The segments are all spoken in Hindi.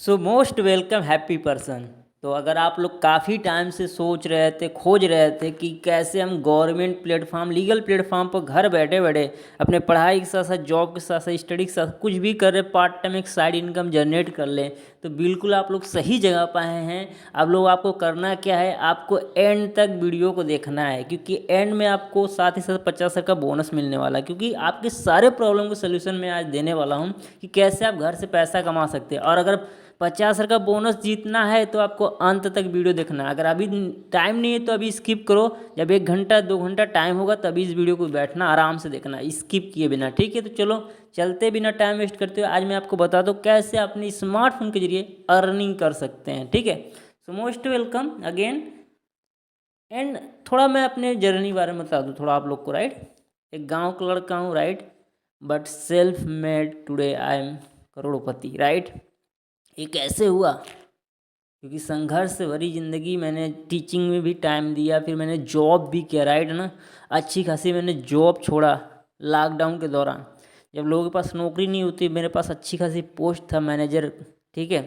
So most welcome happy person. तो अगर आप लोग काफ़ी टाइम से सोच रहे थे, खोज रहे थे कि कैसे हम गवर्नमेंट प्लेटफॉर्म, लीगल प्लेटफॉर्म पर घर बैठे बैठे अपने पढ़ाई के साथ साथ, जॉब के साथ साथ, स्टडी के साथ कुछ भी कर रहे, पार्ट टाइम एक साइड इनकम जनरेट कर लें, तो बिल्कुल आप लोग सही जगह पर आए हैं। अब लोग आपको करना क्या है, आपको एंड तक वीडियो को देखना है, क्योंकि एंड में आपको साथ ही साथ 50 का बोनस मिलने वाला है। क्योंकि आपके सारे प्रॉब्लम को सोल्यूशन मैं आज देने वाला हूँ कि कैसे आप घर से पैसा कमा सकते हैं। और अगर 50 का बोनस जीतना है तो आपको अंत तक वीडियो देखना है। अगर अभी टाइम नहीं है तो अभी स्किप करो, जब 1 घंटा 2 घंटा टाइम होगा तभी इस वीडियो को बैठना, आराम से देखना, स्किप किए बिना, ठीक है। तो चलो चलते बिना टाइम वेस्ट करते हुए आज मैं आपको बता दूँ कैसे अपने स्मार्टफोन के जरिए अर्निंग कर सकते हैं, ठीक है। So most welcome again. And थोड़ा मैं अपने जर्नी बारे में बता दूँ थोड़ा आप लोग को, राइट। एक गाँव का लड़का हूँ, right, but self made today I am Crorepati, right. ये कैसे हुआ? क्योंकि संघर्ष से भरी ज़िंदगी, मैंने टीचिंग में भी टाइम दिया, फिर मैंने जॉब भी किया, राइट ना। अच्छी खासी मैंने जॉब छोड़ा लॉकडाउन के दौरान, जब लोगों के पास नौकरी नहीं होती, मेरे पास अच्छी खासी पोस्ट था, मैनेजर, ठीक है।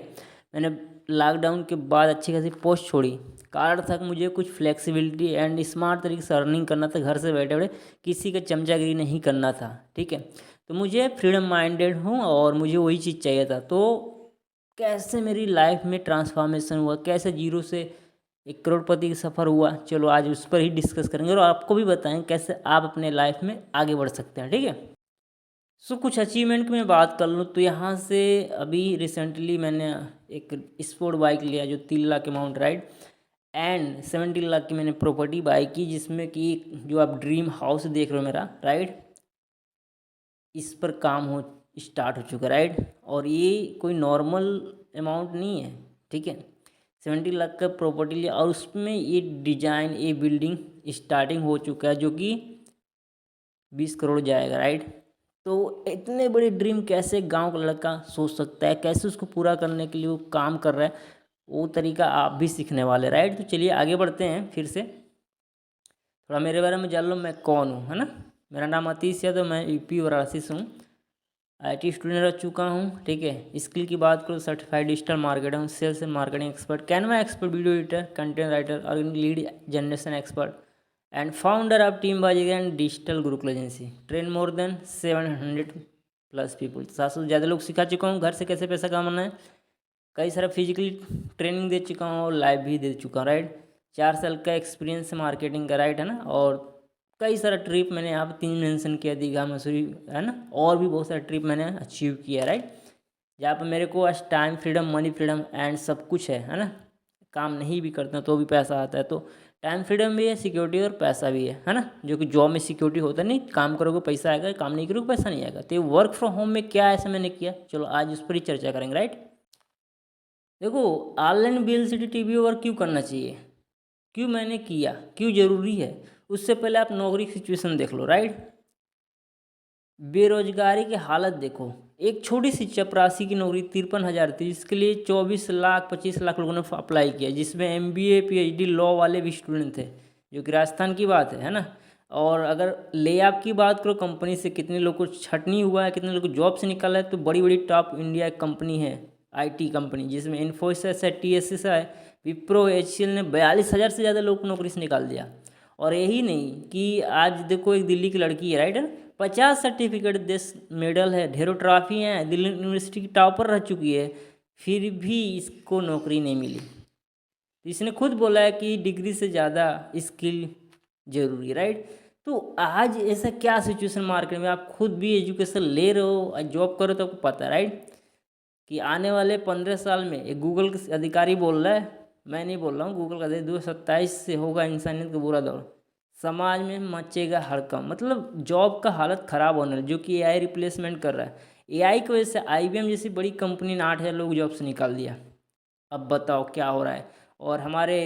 मैंने लॉकडाउन के बाद अच्छी खासी पोस्ट छोड़ी। कारण था कि मुझे कुछ फ्लेक्सिबिलिटी एंड स्मार्ट तरीके से अर्निंग करना था, घर से बैठे बैठे किसी का चमचागिरी नहीं करना था, ठीक है। तो मुझे फ्रीडम माइंडेड हूँ और मुझे वही चीज़ चाहिए था। तो कैसे मेरी लाइफ में ट्रांसफॉर्मेशन हुआ, कैसे जीरो से 1 करोड़पति का सफ़र हुआ, चलो आज उस पर ही डिस्कस करेंगे और आपको भी बताएं कैसे आप अपने लाइफ में आगे बढ़ सकते हैं, ठीक है। सो कुछ अचीवमेंट की मैं बात कर लूँ तो यहाँ से अभी रिसेंटली मैंने एक स्पोर्ट बाइक लिया जो 3 lakh amount, right. And 17 lakh की मैंने प्रॉपर्टी बाई की, जिसमें कि जो आप ड्रीम हाउस देख रहे हो मेरा, राइट, इस पर काम हो स्टार्ट हो चुका है, राइट। और ये कोई नॉर्मल अमाउंट नहीं है, ठीक है। 17 लाख का प्रॉपर्टी लिया और उसमें ये डिजाइन, ये बिल्डिंग स्टार्टिंग हो चुका है जो कि 20 करोड़ जाएगा, राइट। तो इतने बड़े ड्रीम कैसे गांव का लड़का सोच सकता है, कैसे उसको पूरा करने के लिए वो काम कर रहा है, वो तरीका आप भी सीखने वाले, राइट। तो चलिए आगे बढ़ते हैं, फिर से थोड़ा मेरे बारे में जान लो, मैं कौन हूँ, है ना। मेरा नाम अतीश यादव, मैं यूपी वाराणसी से हूँ, आईटी स्टूडेंट रह चुका हूँ, ठीक है। स्किल की बात करूँ, सर्टिफाइड डिजिटल मार्केटर हूँ, sales and marketing expert, Canva expert, video editor, content writer और lead generation expert and founder of team Baazigar and digital Gurukul agency. Train more than 700+ people, 700 से ज़्यादा लोग सिखा चुका हूँ घर से कैसे पैसा कमाना है। कई सारा फिजिकली ट्रेनिंग दे चुका हूँ और लाइव भी दे चुका हूँ, राइट। 4 साल का एक्सपीरियंस है मार्केटिंग का, राइट, है ना। और कई सारा ट्रिप मैंने यहाँ पे 3 मेंशन किया, दीघा, मसूरी, है ना। और भी बहुत सारा ट्रिप मैंने अचीव किया, राइट। जहाँ पर मेरे को आज time freedom, money freedom and सब कुछ है ना। काम नहीं भी करते हैं तो भी पैसा आता है, तो टाइम फ्रीडम भी है, सिक्योरिटी और पैसा भी है ना। जो कि जॉब में सिक्योरिटी होता नहीं, काम करोगे पैसा आएगा, काम नहीं करोगे पैसा नहीं आएगा। तो वर्क फ्रॉम होम में क्या ऐसा मैंने किया, चलो आज उस पर ही चर्चा करेंगे, राइट। देखो, ऑनलाइन बिल टीवी वर्क क्यों करना चाहिए, क्यों मैंने किया, क्यों ज़रूरी है, उससे पहले आप नौकरी की सिचुएशन देख लो, राइट। बेरोजगारी की हालत देखो, एक छोटी सी चपरासी की नौकरी 53,000 थी, जिसके लिए 24 लाख 25 लाख लोगों ने अप्लाई किया, जिसमें MBA PhD लॉ वाले भी स्टूडेंट थे, जो कि राजस्थान की बात है ना। और अगर ले ऑफ की बात करो, कंपनी से कितने लोग को छटनी हुआ है, कितने लोग को जॉब से निकाला है, तो बड़ी बड़ी टॉप इंडिया कंपनी है, IT कंपनी, जिसमें इन्फोसिस है, TSS है, विप्रो, HCL ने 42,000 से ज़्यादा लोग को नौकरी से निकाल दिया। और यही नहीं कि आज देखो एक दिल्ली की लड़की है, राइट, 50 सर्टिफिकेट, देश मेडल है, ढेरों ट्रॉफी हैं, दिल्ली यूनिवर्सिटी की टॉपर रह चुकी है, फिर भी इसको नौकरी नहीं मिली। तो इसने खुद बोला है कि डिग्री से ज़्यादा स्किल जरूरी है, राइट। तो आज ऐसा क्या सिचुएशन मार्केट में, आप खुद भी एजुकेशन ले रहे हो और जॉब करो तो आपको पता है, राइट, कि आने वाले 15 साल में एक गूगल के अधिकारी बोल रहा है, मैं नहीं बोल रहा हूँ, गूगल का 2027 से होगा इंसानियत का बुरा दौर, समाज में मचेगा हड़कंप, मतलब जॉब का हालत ख़राब होने लगी, जो कि AI रिप्लेसमेंट कर रहा है। AI की वजह से IBM जैसी बड़ी कंपनी ने 8,000 लोग जॉब से निकाल दिया। अब बताओ क्या हो रहा है। और हमारे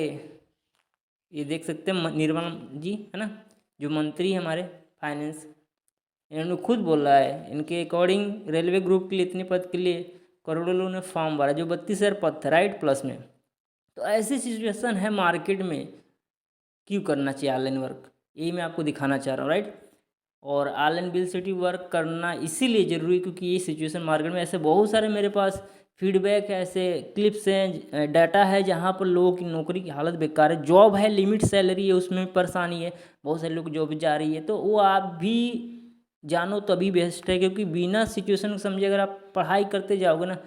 ये देख सकते हैं निर्मला जी, है ना, जो मंत्री हैं हमारे फाइनेंस, इन्होंने खुद बोला है, इनके अकॉर्डिंग रेलवे ग्रुप के लिए इतने पद के लिए करोड़ों लोगों ने फॉर्म भरा, जो 32,000 पद थे, राइट, प्लस में। तो ऐसी सिचुएशन है मार्केट में, क्यों करना चाहिए ऑनलाइन वर्क, यही मैं आपको दिखाना चाह रहा हूँ, राइट। और ऑनलाइन बिल सिटी वर्क करना इसीलिए ज़रूरी क्योंकि ये सिचुएशन मार्केट में ऐसे बहुत सारे मेरे पास फीडबैक है, ऐसे क्लिप्स हैं, डाटा है जहाँ पर लोगों की नौकरी की हालत बेकार है, जॉब है लिमिट सैलरी है उसमें भी परेशानी है, बहुत सारे लोग जॉब जा रही है, तो वो आप भी जानो तभी बेस्ट है, क्योंकि बिना सिचुएशन को समझे अगर आप पढ़ाई करते जाओगे ना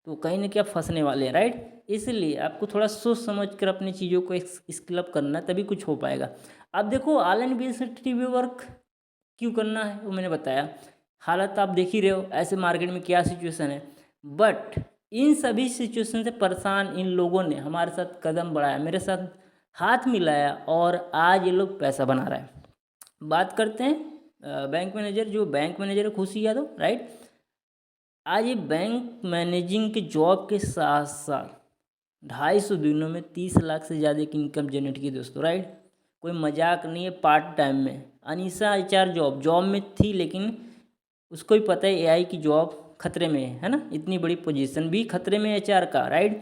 तो कहीं ना कहीं आप फंसने वाले हैं, राइट। इसलिए आपको थोड़ा सोच समझ कर अपनी चीज़ों को स्किल अप करना है, तभी कुछ हो पाएगा। अब देखो ऑनलाइन बेस्ड टीवी वर्क क्यों करना है वो मैंने बताया, हालत आप देख ही रहे हो ऐसे मार्केट में क्या सिचुएशन है। बट इन सभी सिचुएशन से परेशान इन लोगों ने हमारे साथ कदम बढ़ाया, मेरे साथ हाथ मिलाया और आज ये लोग पैसा बना रहा है। बात करते हैं बैंक मैनेजर, जो बैंक मैनेजर है खुशी यादव, राइट। आज ये बैंक मैनेजिंग के जॉब के साथ साथ 250 दिनों में 30 लाख से ज़्यादा की इनकम जनरेट की दोस्तों, राइट। कोई मजाक नहीं है। पार्ट टाइम में अनीसा एचआर जॉब में थी, लेकिन उसको भी पता है एआई की जॉब खतरे में है ना, इतनी बड़ी पोजीशन भी खतरे में एचआर का, राइट।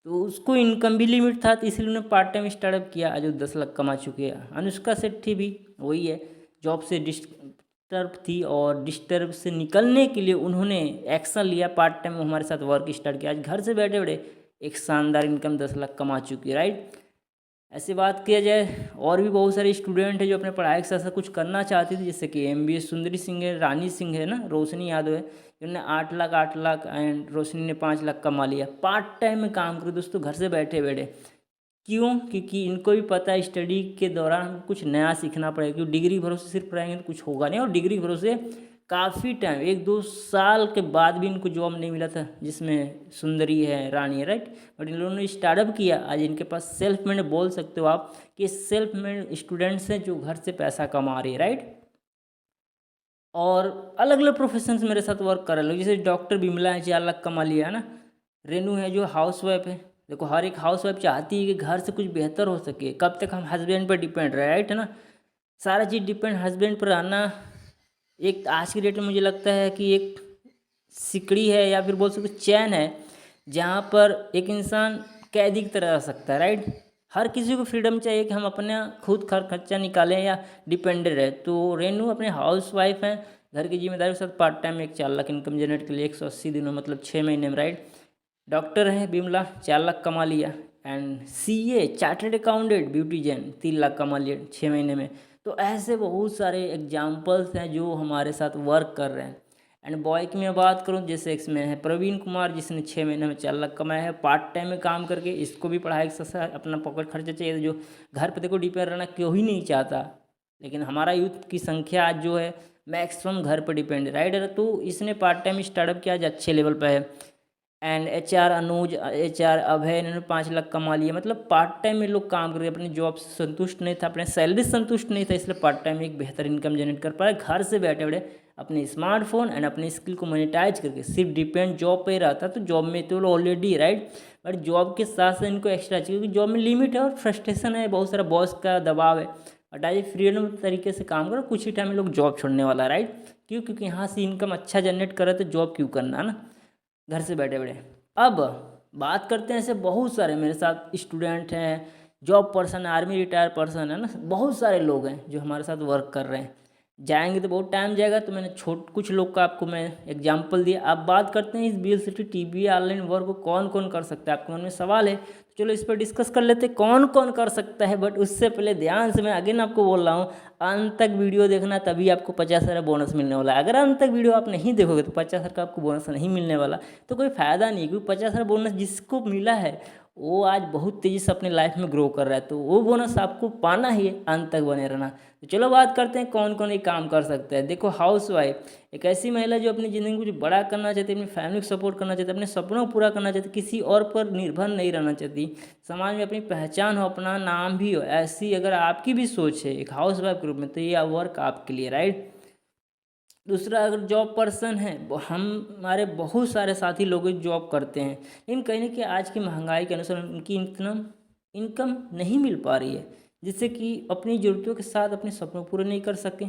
तो उसको इनकम भी लिमिट था, तो इसलिए उन्होंने पार्ट टाइम स्टार्टअप किया, आज वो 10 लाख कमा चुके हैं। अनुष्का शेट्टी भी वही है, जॉब से डिस्टर्ब थी और डिस्टर्ब से निकलने के लिए उन्होंने एक्शन लिया, पार्ट टाइम हमारे साथ वर्क स्टार्ट किया, आज घर से बैठे बैठे एक शानदार इनकम 10 लाख कमा चुकी है, राइट। ऐसी बात किया जाए और भी बहुत सारे स्टूडेंट हैं जो अपने पढ़ाई के साथ साथ कुछ करना चाहते थे, जैसे कि एमबीए सुंदरी सिंह है, रानी सिंह है ना, रोशनी यादव है, जिन्होंने 8 लाख एंड रोशनी ने 5 लाख कमा लिया पार्ट टाइम में काम करो दोस्तों, घर से बैठे बैठे। क्यों? क्योंकि इनको भी पता है स्टडी के दौरान हमको कुछ नया सीखना पड़ेगा, क्योंकि डिग्री भरोसे सिर्फ पढ़ाएंगे तो कुछ होगा नहीं, और डिग्री भरोसे काफ़ी टाइम 1-2 साल के बाद भी इनको जॉब नहीं मिला था, जिसमें सुंदरी है, रानी है, राइट। बट इन लोगों ने स्टार्टअप किया, आज इनके पास सेल्फ मेड बोल सकते हो आप कि सेल्फ मेड स्टूडेंट्स हैं जो घर से पैसा कमा रहे हैं, राइट। और अलग अलग प्रोफेशंस मेरे साथ वर्क कर रहे लोग, जैसे डॉक्टर बिमला है, 4 लाख कमा लिया है ना। रेनू है जो हाउस वाइफ है, देखो हर एक हाउस वाइफ चाहती है कि घर से कुछ बेहतर हो सके, कब तक हम हस्बैंड पर डिपेंड रहे, राइट है ना। सारा चीज़ डिपेंड हस्बैंड पर रहना एक आज की डेट में मुझे लगता है कि एक सिकड़ी है, या फिर बोल सकते चैन है, जहाँ पर एक इंसान कैदी की तरह रह सकता है, राइट। हर किसी को फ्रीडम चाहिए कि हम अपना खुद खर्चा निकालें या डिपेंडेंट रहे। तो रेनू अपने हाउस वाइफ हैं, घर की जिम्मेदारी के साथ पार्ट टाइम एक 4 लाख इनकम जनरेट के लिए 180 दिनों मतलब 6 महीने में, राइट। डॉक्टर है बिमला, 4 लाख कमा लिया। And CA chartered accountant beauty Jain 3 lakh कमा लिया 6 महीने में। तो ऐसे बहुत सारे एग्जाम्पल्स हैं जो हमारे साथ वर्क कर रहे हैं। एंड बॉय की मैं बात करूं, जैसे इसमें है प्रवीण कुमार, जिसने 6 महीने में 4 लाख कमाया है पार्ट टाइम में काम करके। इसको भी पढ़ाई के साथ साथ अपना पॉकेट खर्चा चाहिए, जो घर पे देखो डिपेंड रहना क्यों ही नहीं चाहता, लेकिन हमारा यूथ की संख्या आज जो है मैक्सिमम घर पर डिपेंड है, राइट। तो इसने पार्ट टाइम स्टार्टअप किया, आज अच्छे लेवल पर है। एंड एचआर अनुज, एचआर अभय, इन्होंने 5 लाख कमा लिया। मतलब पार्ट टाइम में लोग काम करके अपनी जॉब से संतुष्ट नहीं था, अपने सैलरी से संतुष्ट नहीं था, इसलिए पार्ट टाइम में एक बेहतर इनकम जनरेट कर पाए घर से बैठे बैठे अपने स्मार्टफोन एंड अपने स्किल को मोनेटाइज करके। सिर्फ डिपेंड जॉब पे रहता तो जॉब में तो ऑलरेडी, राइट। बट जॉब के साथ साथ इनको एक्स्ट्रा चाहिए, क्योंकि जॉब में लिमिट है और फ्रस्ट्रेशन है, बहुत सारा बॉस का दबाव है। बट आज फ्रीडम तरीके से काम करो, कुछ ही टाइम में लोग जॉब छोड़ने वाला, राइट। क्यों? क्योंकि यहाँ से इनकम अच्छा जनरेट करे तो जॉब क्यों करना, है ना, घर से बैठे बैठे। अब बात करते हैं, ऐसे बहुत सारे मेरे साथ स्टूडेंट हैं, job person, army retire person है ना, बहुत सारे लोग हैं जो हमारे साथ वर्क कर रहे हैं। जाएंगे तो बहुत टाइम जाएगा, तो मैंने कुछ लोग का आपको मैं एग्जांपल दिया। अब बात करते हैं इस बीएलसीटी टीबी ऑनलाइन वर्क को कौन कौन कर सकता है। आपके मन में सवाल है तो चलो इस पर डिस्कस कर लेते हैं कौन कौन कर सकता है। बट उससे पहले ध्यान से मैं अगेन आपको बोल रहा हूँ, अंत तक वीडियो देखना, तभी आपको 50,000 बोनस मिलने वाला है। अगर अंत तक वीडियो आप नहीं देखोगे तो 50,000 का आपको बोनस नहीं मिलने वाला, तो कोई फ़ायदा नहीं। क्योंकि 50,000 बोनस जिसको मिला है वो आज बहुत तेज़ी से अपने लाइफ में ग्रो कर रहा है, तो वो बोनस आपको पाना ही है, अंत तक बने रहना। तो चलो बात करते हैं कौन कौन ये काम कर सकता है। देखो हाउस वाइफ एक ऐसी महिला जो अपनी ज़िंदगी में कुछ बड़ा करना चाहती है, अपनी फैमिली को सपोर्ट करना चाहती है, अपने सपनों को पूरा करना चाहती है, किसी और पर निर्भर नहीं रहना चाहती, समाज में अपनी पहचान हो, अपना नाम भी हो। ऐसी अगर आपकी भी सोच है एक हाउस वाइफ के रूप में, तो ये वर्क आपके लिए, राइट। दूसरा, अगर जॉब पर्सन है, हमारे बहुत सारे साथी लोग जॉब करते हैं, लेकिन कहीं ना कहीं आज की महंगाई के अनुसार उनकी इनकम नहीं मिल पा रही है, जिससे कि अपनी ज़रूरतों के साथ अपने सपनों पूरे नहीं कर सके।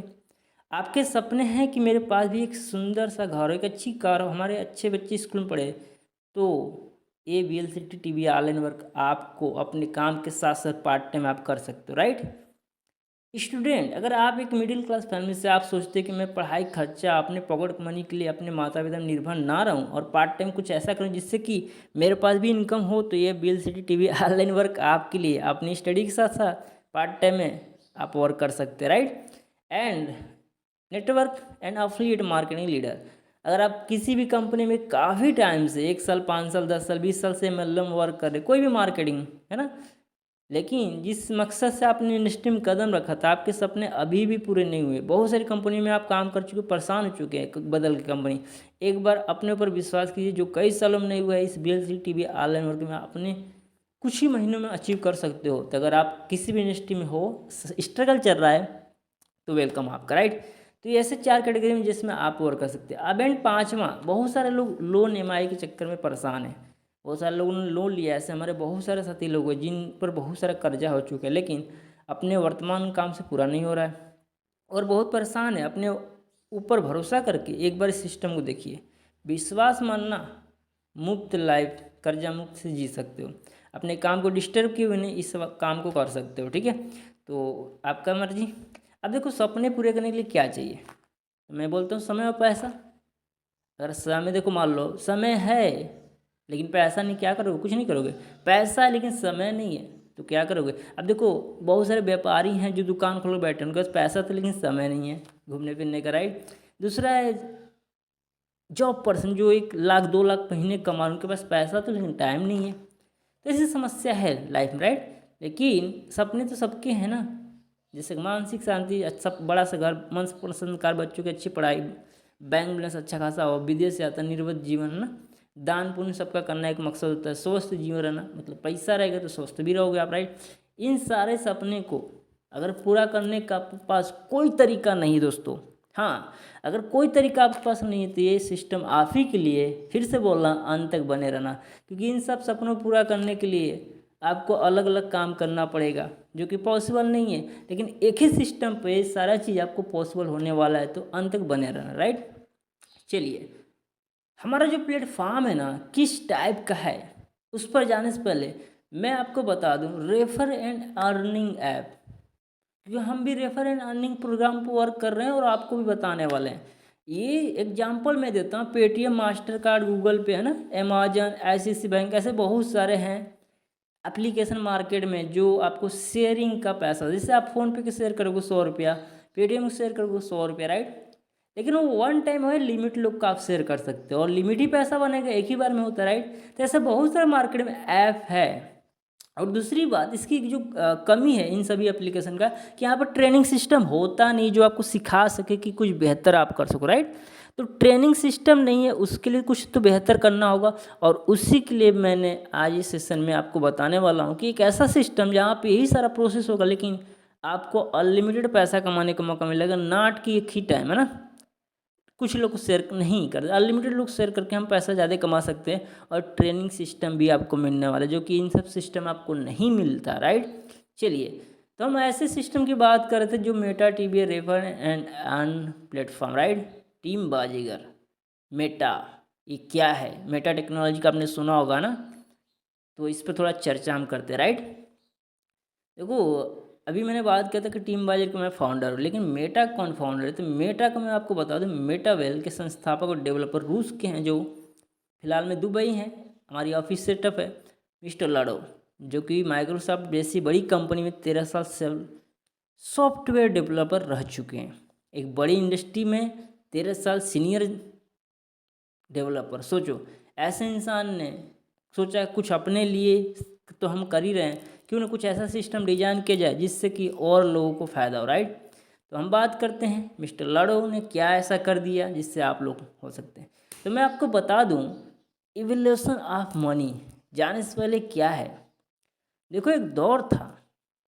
आपके सपने हैं कि मेरे पास भी एक सुंदर सा घर हो, एक अच्छी कार हो, हमारे अच्छे बच्चे स्कूल में पढ़े, तो ये बीएलसीटी टीवी ऑनलाइन वर्क आपको अपने काम के साथ साथ पार्ट टाइम आप कर सकते हो, राइट। स्टूडेंट, अगर आप एक मिडिल क्लास फैमिली से आप सोचते हैं कि मैं पढ़ाई खर्चा अपने पॉकेट मनी के लिए अपने माता पिता पर निर्भर ना रहूं और पार्ट टाइम कुछ ऐसा करूं जिससे कि मेरे पास भी इनकम हो, तो ये bill city TV online work आपके लिए अपनी स्टडी के साथ साथ पार्ट टाइम में आप वर्क कर सकते हैं, right. And network and affiliate marketing leader, अगर आप किसी भी कंपनी में काफ़ी टाइम से 1 साल 5 साल 10 साल 20 साल से मतलब वर्क कर रहे, कोई भी मार्केटिंग है ना, लेकिन जिस मकसद से आपने इंडस्ट्री में कदम रखा था आपके सपने अभी भी पूरे नहीं हुए। बहुत सारी कंपनी में आप काम कर चुके, परेशान हो चुके हैं बदल के कंपनी। एक बार अपने ऊपर विश्वास कीजिए, जो कई सालों में नहीं हुआ है इस BLC TV ऑनलाइन वर्क में अपने कुछ ही महीनों में अचीव कर सकते हो। तो अगर आप किसी भी इंडस्ट्री में हो, स्ट्रगल चल रहा है, तो वेलकम आपका, राइट। तो ये ऐसे 4 कैटेगरी में जिसमें आप वर्क कर सकते हैं। अब एंड 5वां, बहुत सारे लोग लोन EMI के चक्कर में परेशान हैं। बहुत सारे लोगों ने लोन लिया, ऐसे हमारे बहुत सारे साथी लोग हैं जिन पर बहुत सारा कर्जा हो चुका है, लेकिन अपने वर्तमान काम से पूरा नहीं हो रहा है और बहुत परेशान है। अपने ऊपर भरोसा करके एक बार इस सिस्टम को देखिए। विश्वास मानना, मुफ्त लाइफ कर्जा मुक्त से जी सकते हो। अपने काम को डिस्टर्ब किए हुए नहीं इस काम को कर सकते हो, ठीक है। तो आपका मर्जी। अब देखो, सपने पूरे करने के लिए क्या चाहिए, तो मैं बोलता हूँ समय और पैसा। अगर समय, देखो मान लो समय है लेकिन पैसा नहीं, क्या करोगे? कुछ नहीं करोगे। पैसा है लेकिन समय नहीं है तो क्या करोगे? अब देखो, बहुत सारे व्यापारी हैं जो दुकान खोल बैठे, उनके पास पैसा तो लेकिन समय नहीं है घूमने फिरने का, राइट। दूसरा है जॉब पर्सन जो 1 लाख 2 लाख महीने कमा, उनके पास पैसा तो लेकिन टाइम नहीं है। तो ऐसी समस्या है लाइफ में, राइट। लेकिन सपने तो सबके हैं ना, जैसे मानसिक शांति, अच्छा बड़ा सा घर, मन पसंद कार, बच्चों की अच्छी पढ़ाई, बैंक बैलेंस अच्छा खासा हो, विदेश से आता निर्वत जीवन, है ना। दान पुण्य सबका करना एक मकसद होता है, स्वस्थ जीवन रहना, मतलब पैसा रहेगा तो स्वस्थ भी रहोगे आप, राइट। इन सारे सपने को अगर पूरा करने का आपके पास कोई तरीका नहीं दोस्तों, हाँ, अगर कोई तरीका आपके पास नहीं है तो ये सिस्टम आप ही के लिए, फिर से बोल रहा, अंत तक बने रहना। क्योंकि इन सब सपनों को पूरा करने के लिए आपको अलग अलग काम करना पड़ेगा जो कि पॉसिबल नहीं है, लेकिन एक ही सिस्टम पे सारा चीज़ आपको पॉसिबल होने वाला है, तो अंत तक बने रहना, राइट। चलिए, हमारा जो प्लेटफॉर्म है ना किस टाइप का है, उस पर जाने से पहले मैं आपको बता दूं, रेफर एंड अर्निंग ऐप, क्योंकि हम भी रेफर एंड अर्निंग प्रोग्राम पर वर्क कर रहे हैं और आपको भी बताने वाले हैं। ये एग्जांपल मैं देता हूँ, पेटीएम, मास्टर कार्ड, गूगल पे, है ना, अमेजन, ICICI बैंक, ऐसे बहुत सारे हैं एप्लीकेशन मार्केट में जो आपको शेयरिंग का पैसा, जैसे आप फ़ोन पे के शेयर करोगे 100 रुपया, पेटीएम को शेयर करोगे 100 रुपया, राइट। लेकिन वो वन टाइम है, लिमिट लोग का आप शेयर कर सकते हो और लिमिट ही पैसा बनेगा, एक ही बार में होता है, राइट। तो ऐसा बहुत सारे मार्केट में ऐप है। और दूसरी बात, इसकी जो कमी है इन सभी एप्लीकेशन का, कि यहाँ पर ट्रेनिंग सिस्टम होता नहीं जो आपको सिखा सके कि कुछ बेहतर आप कर सको, राइट। तो ट्रेनिंग सिस्टम नहीं है, उसके लिए कुछ तो बेहतर करना होगा, और उसी के लिए मैंने आज इस सेशन में आपको बताने वाला हूँ कि एक ऐसा सिस्टम जहाँ पे यही सारा प्रोसेस होगा, लेकिन आपको अनलिमिटेड पैसा कमाने का मौका मिलेगा, नाट की एक ही टाइम, है ना। कुछ लोग शेयर नहीं करते, अनलिमिटेड लोग शेयर करके हम पैसा ज़्यादा कमा सकते हैं, और ट्रेनिंग सिस्टम भी आपको मिलने वाला है जो कि इन सब सिस्टम आपको नहीं मिलता, राइट। चलिए, तो हम ऐसे सिस्टम की बात कर रहे थे जो Meta TV refer and earn platform, right. Team Baazigar, Meta, ये क्या है? मेटा टेक्नोलॉजी का आपने सुना होगा ना, तो इस पर थोड़ा चर्चा हम करते हैं, राइट। देखो, अभी मैंने बात किया था कि टीम बाजार का मैं फाउंडर हूँ, लेकिन मेटा कौन फाउंडर है? तो मेटा का मैं आपको बता दूँ, मेटावेल के संस्थापक और डेवलपर रूस के हैं, जो फिलहाल में दुबई हैं, हमारी ऑफिस सेटअप है, मिस्टर लाडो, जो कि माइक्रोसॉफ्ट जैसी बड़ी कंपनी में 13 साल से सॉफ्टवेयर डेवलपर रह चुके हैं। एक बड़ी इंडस्ट्री में 13 साल सीनियर डेवलपर, सोचो, ऐसे इंसान ने सोचा कुछ अपने लिए तो हम कर ही रहे हैं, क्यों ना कुछ ऐसा सिस्टम डिजाइन किया जाए जिससे कि और लोगों को फ़ायदा हो, राइट। तो हम बात करते हैं मिस्टर लाडो ने क्या ऐसा कर दिया जिससे आप लोग हो सकते हैं। तो मैं आपको बता दूं, इवोल्यूशन ऑफ मनी जाने से पहले क्या है। देखो, एक दौर था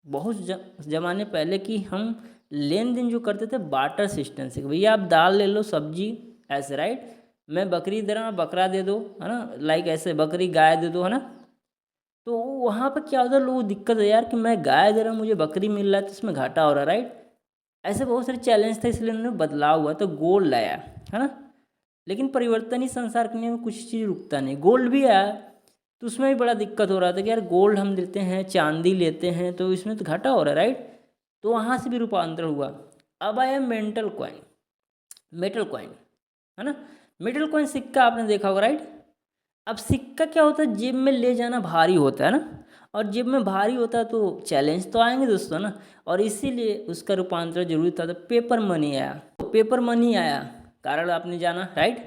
बहुत ज़माने पहले कि हम लेन देन जो करते थे बार्टर सिस्टम से, भैया आप दाल ले लो, सब्जी, ऐसे, राइट। मैं बकरी दे रहा हूँ, बकरा दे दो, है ना, लाइक ऐसे बकरी गाय दे दो, है ना। तो वहाँ पर क्या होता है, लोगों को दिक्कत है यार कि मैं गाय दे रहा हूँ, मुझे बकरी मिल रहा है, तो इसमें घाटा हो रहा है, राइट। ऐसे बहुत सारे चैलेंज थे, इसलिए उन्होंने बदलाव हुआ, तो गोल्ड लाया, है ना। लेकिन परिवर्तन ही संसार के नियम में, कुछ चीज़ रुकता नहीं। गोल्ड भी आया तो उसमें भी बड़ा दिक्कत हो रहा था कि यार गोल्ड हम लेते हैं, चांदी लेते हैं, तो इसमें तो घाटा हो रहा है, राइट। तो वहाँ से भी रूपांतरण हुआ। अब आया मेंटल कॉइन, मेटल कॉइन, है ना। मेटल कॉइन सिक्का आपने देखा होगा, राइट। अब सिक्का क्या होता है, जेब में ले जाना भारी होता है ना, और जेब में भारी होता है तो चैलेंज तो आएंगे दोस्तों ना, और इसीलिए उसका रूपांतरण जरूरी था। तो पेपर मनी आया, तो पेपर मनी आया, कारण आपने जाना, राइट।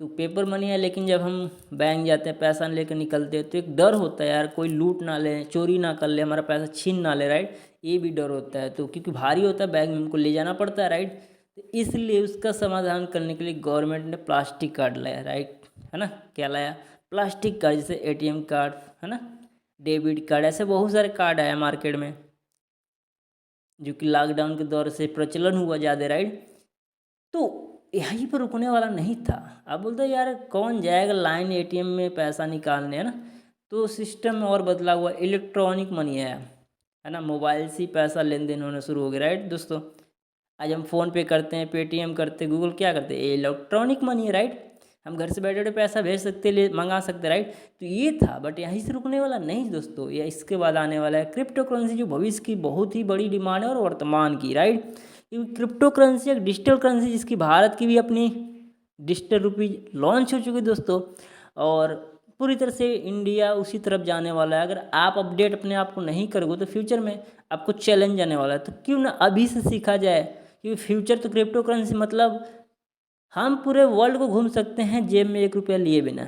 तो पेपर मनी है, लेकिन जब हम बैंक जाते हैं पैसा लेकर निकलते हैं तो एक डर होता है यार, कोई लूट ना ले, चोरी ना कर ले, हमारा पैसा छीन ना ले, राइट। ये भी डर होता है, तो क्योंकि भारी होता है बैग में हमको ले जाना पड़ता है, राइट। तो इसलिए उसका समाधान करने के लिए गवर्नमेंट ने प्लास्टिक कार्ड लाया, राइट, है ना। क्या लाया, प्लास्टिक कार्ड, जैसे एटीएम कार्ड, है ना, डेबिट कार्ड, ऐसे बहुत सारे कार्ड आया मार्केट में, जो कि लॉकडाउन के दौर से प्रचलन हुआ ज़्यादा, राइट। तो यहीं पर रुकने वाला नहीं था। अब बोलते यार कौन जाएगा लाइन एटीएम में पैसा निकालने, है ना। तो सिस्टम में और बदलाव हुआ, इलेक्ट्रॉनिक मनी आया, है ना। मोबाइल से ही पैसा लेन देन होना शुरू हो गया, राइट दोस्तों। आज हम फ़ोन पे करते हैं, पेटीएम करते हैं, गूगल क्या करते हैं, इलेक्ट्रॉनिक मनी है, राइट। हम घर से बैठे बैठे पैसा भेज सकते, ले मंगा सकते, राइट। तो ये था, बट यहीं से रुकने वाला नहीं दोस्तों, ये इसके बाद आने वाला है क्रिप्टो करेंसी, जो भविष्य की बहुत ही बड़ी डिमांड है और वर्तमान की, राइट। क्योंकि क्रिप्टो करेंसी एक डिजिटल करेंसी, जिसकी भारत की भी अपनी डिजिटल रुपी लॉन्च हो चुकी है दोस्तों, और पूरी तरह से इंडिया उसी तरफ जाने वाला है। अगर आप अपडेट अपने आप को नहीं करोगे तो फ्यूचर में आपको चैलेंज आने वाला है। तो क्यों ना अभी से सीखा जाए, क्योंकि फ्यूचर तो क्रिप्टो करेंसी मतलब हम पूरे वर्ल्ड को घूम सकते हैं जेब में 1 रुपया लिए बिना।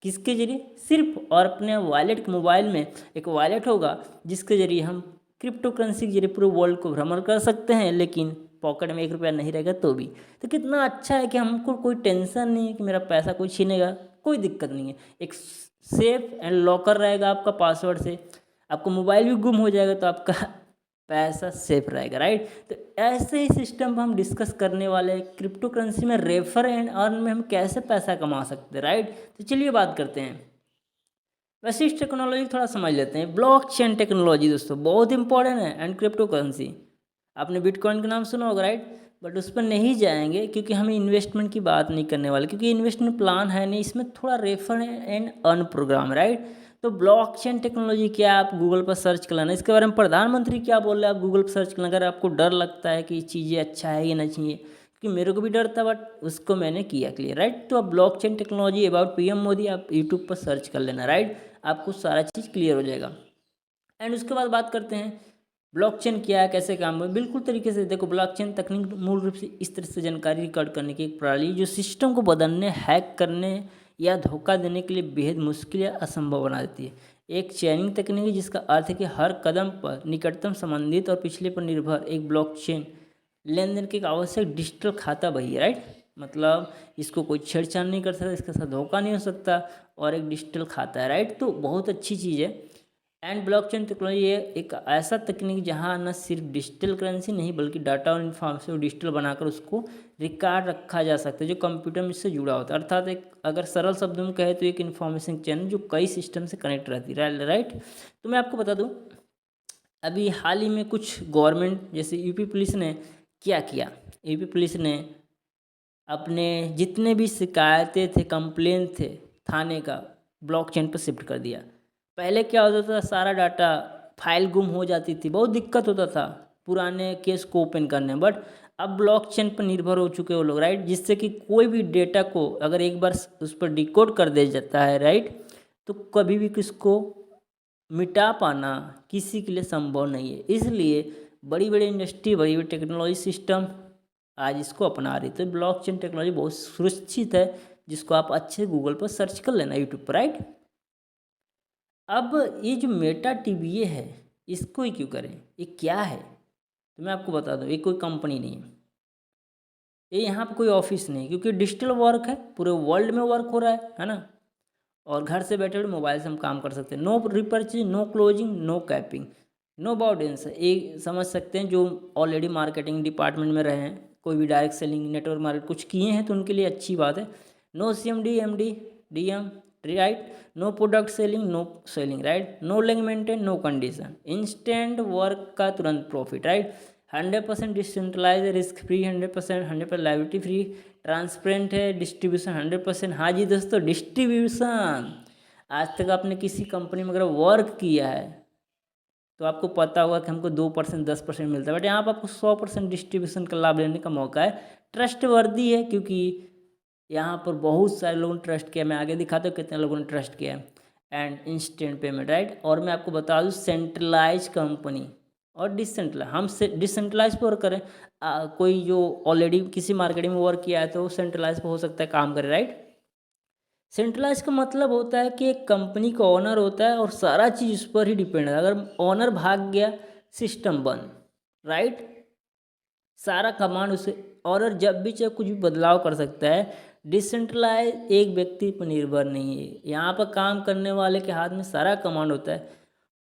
किसके जरिए, सिर्फ और अपने वॉलेट, मोबाइल में एक वॉलेट होगा जिसके जरिए हम क्रिप्टो करेंसी के जरिए पूरे वर्ल्ड को भ्रमण कर सकते हैं, लेकिन पॉकेट में 1 रुपया नहीं रहेगा तो भी। तो कितना अच्छा है कि हमको कोई टेंशन नहीं है कि मेरा पैसा कोई छीनेगा, कोई दिक्कत नहीं है। एक सेफ एंड लॉकर रहेगा आपका पासवर्ड से, आपको मोबाइल भी गुम हो जाएगा तो आपका पैसा सेफ रहेगा, राइट। तो ऐसे ही सिस्टम हम डिस्कस करने वाले हैं क्रिप्टो करेंसी में, रेफर एंड अर्न में हम कैसे पैसा कमा सकते हैं, राइट। तो चलिए बात करते हैं। वैसे इस टेक्नोलॉजी थोड़ा समझ लेते हैं। ब्लॉकचेन टेक्नोलॉजी दोस्तों बहुत इंपॉर्टेंट है, एंड क्रिप्टो करेंसी, आपने बिटकॉइन का नाम सुना होगा, राइट। बट उस पर नहीं जाएंगे क्योंकि हम इन्वेस्टमेंट की बात नहीं करने वाले, क्योंकि इन्वेस्टमेंट प्लान है नहीं, इसमें थोड़ा refer and earn program, right. तो ब्लॉकचेन टेक्नोलॉजी क्या, आप गूगल पर सर्च कर लेना, इसके बारे में प्रधानमंत्री क्या बोल रहे हैं आप गूगल पर सर्च कर लेना। अगर आपको डर लगता है कि ये चीज़ें अच्छा है या नहीं चाहिए, क्योंकि मेरे को भी डर था, बट उसको मैंने किया क्लियर, राइट। तो अब blockchain technology about PM Modi आप यूट्यूब पर सर्च कर लेना, राइट। आपको सारा चीज़ क्लियर हो जाएगा। एंड उसके बाद बात करते हैं ब्लॉकचेन क्या है, कैसे काम है। बिल्कुल तरीके से देखो, ब्लॉकचेन तकनीक मूल रूप से इस तरह से जानकारी रिकॉर्ड करने की एक प्रणाली जो सिस्टम को बदलने, हैक करने या धोखा देने के लिए बेहद मुश्किल या असंभव बना देती है। एक चेनिंग तकनीक है जिसका अर्थ है कि हर कदम पर निकटतम संबंधित और पिछले पर निर्भर एक ब्लॉकचेन लेन देन के एक आवश्यक डिजिटल खाता बही है, राइट। मतलब इसको कोई छेड़छाड़ नहीं कर सकता, इसके साथ धोखा नहीं हो सकता, और एक डिजिटल खाता है, राइट। तो बहुत अच्छी चीज़ है। एंड ब्लॉकचेन टेक्नोलॉजी ये एक ऐसा तकनीक जहाँ न सिर्फ डिजिटल करेंसी नहीं बल्कि डाटा और इन्फॉर्मेशन को डिजिटल बनाकर उसको रिकॉर्ड रखा जा सकता है, जो कंप्यूटर में इससे जुड़ा होता है। अर्थात एक, अगर सरल शब्दों में कहे तो एक इन्फॉर्मेशन चैन जो कई सिस्टम से कनेक्ट रहती है, राइट। तो मैं आपको बता दूँ, अभी हाल ही में कुछ गवर्नमेंट जैसे यूपी पुलिस ने क्या किया, यूपी पुलिस ने अपने जितने भी शिकायतें थे, कंप्लेन थे थाने का, ब्लॉकचेन पर शिफ्ट कर दिया। पहले क्या होता था, सारा डाटा फाइल गुम हो जाती थी, बहुत दिक्कत होता था पुराने केस को ओपन करने, बट अब ब्लॉकचेन पर निर्भर हो चुके वो लोग, राइट। जिससे कि कोई भी डेटा को अगर एक बार उस पर डिकोड कर दिया जाता है, राइट, तो कभी भी किसको मिटा पाना किसी के लिए संभव नहीं है। इसलिए बड़ी बड़ी इंडस्ट्री, बड़ी बड़ी टेक्नोलॉजी सिस्टम आज इसको अपना रही। तो ब्लॉकचेन टेक्नोलॉजी बहुत सुरक्षित है, जिसको आप अच्छे गूगल पर सर्च कर लेना, यूट्यूब पर, राइट। अब ये जो मेटा टीवीए है, इसको ही क्यों करें, ये क्या है, तो मैं आपको बता दूं, ये कोई कंपनी नहीं है, ये यहाँ पर कोई ऑफिस नहीं, क्योंकि डिजिटल वर्क है, पूरे वर्ल्ड में वर्क हो रहा है ना। और घर से बैठे बैठे मोबाइल से हम काम कर सकते हैं। No repurchase, no closing, no capping, no boundaries. ये समझ सकते हैं जो ऑलरेडी मार्केटिंग डिपार्टमेंट में रहे हैं, कोई भी डायरेक्ट सेलिंग, नेटवर्क मार्केट कुछ किए हैं तो उनके लिए अच्छी बात है। No CMD, MD, DM, right. No product selling, no selling, right. No link maintain, no condition, instant work का तुरंत profit, right. 100% decentralise, risk free, 100%, 100% liability free, transparent है, डिस्ट्रीब्यूशन 100%। हाँ जी दोस्तों, डिस्ट्रीब्यूशन। आज तक आपने किसी कंपनी में अगर वर्क किया है तो आपको पता होगा कि हमको 2% 10% मिलता है, बट यहाँ पर आपको 100% डिस्ट्रीब्यूशन का लाभ लेने का मौका है। ट्रस्ट वर्दी है क्योंकि यहाँ पर बहुत सारे लोगों ने ट्रस्ट किया, मैं आगे दिखाता हूँ कितने लोगों ने ट्रस्ट किया है। And instant payment, right. और मैं आपको बता दूँ सेंट्रलाइज कंपनी और डिसेंट्रलाइज, हम से डिसेंट्रलाइज पर वर्क करें। कोई जो ऑलरेडी किसी मार्केटिंग में वर्क किया है तो सेंट्रलाइज पर हो सकता है काम करे, राइट। सेंट्रलाइज का मतलब होता है कि एक कंपनी का ओनर होता है और सारा चीज़ उस पर ही डिपेंड है। अगर ओनर भाग गया सिस्टम बंद, राइट। सारा कमांड उसे, और जब भी चाहे कुछ भी बदलाव कर सकता है। डिसेंट्रलाइज एक व्यक्ति पर निर्भर नहीं है, यहाँ पर काम करने वाले के हाथ में सारा कमांड होता है।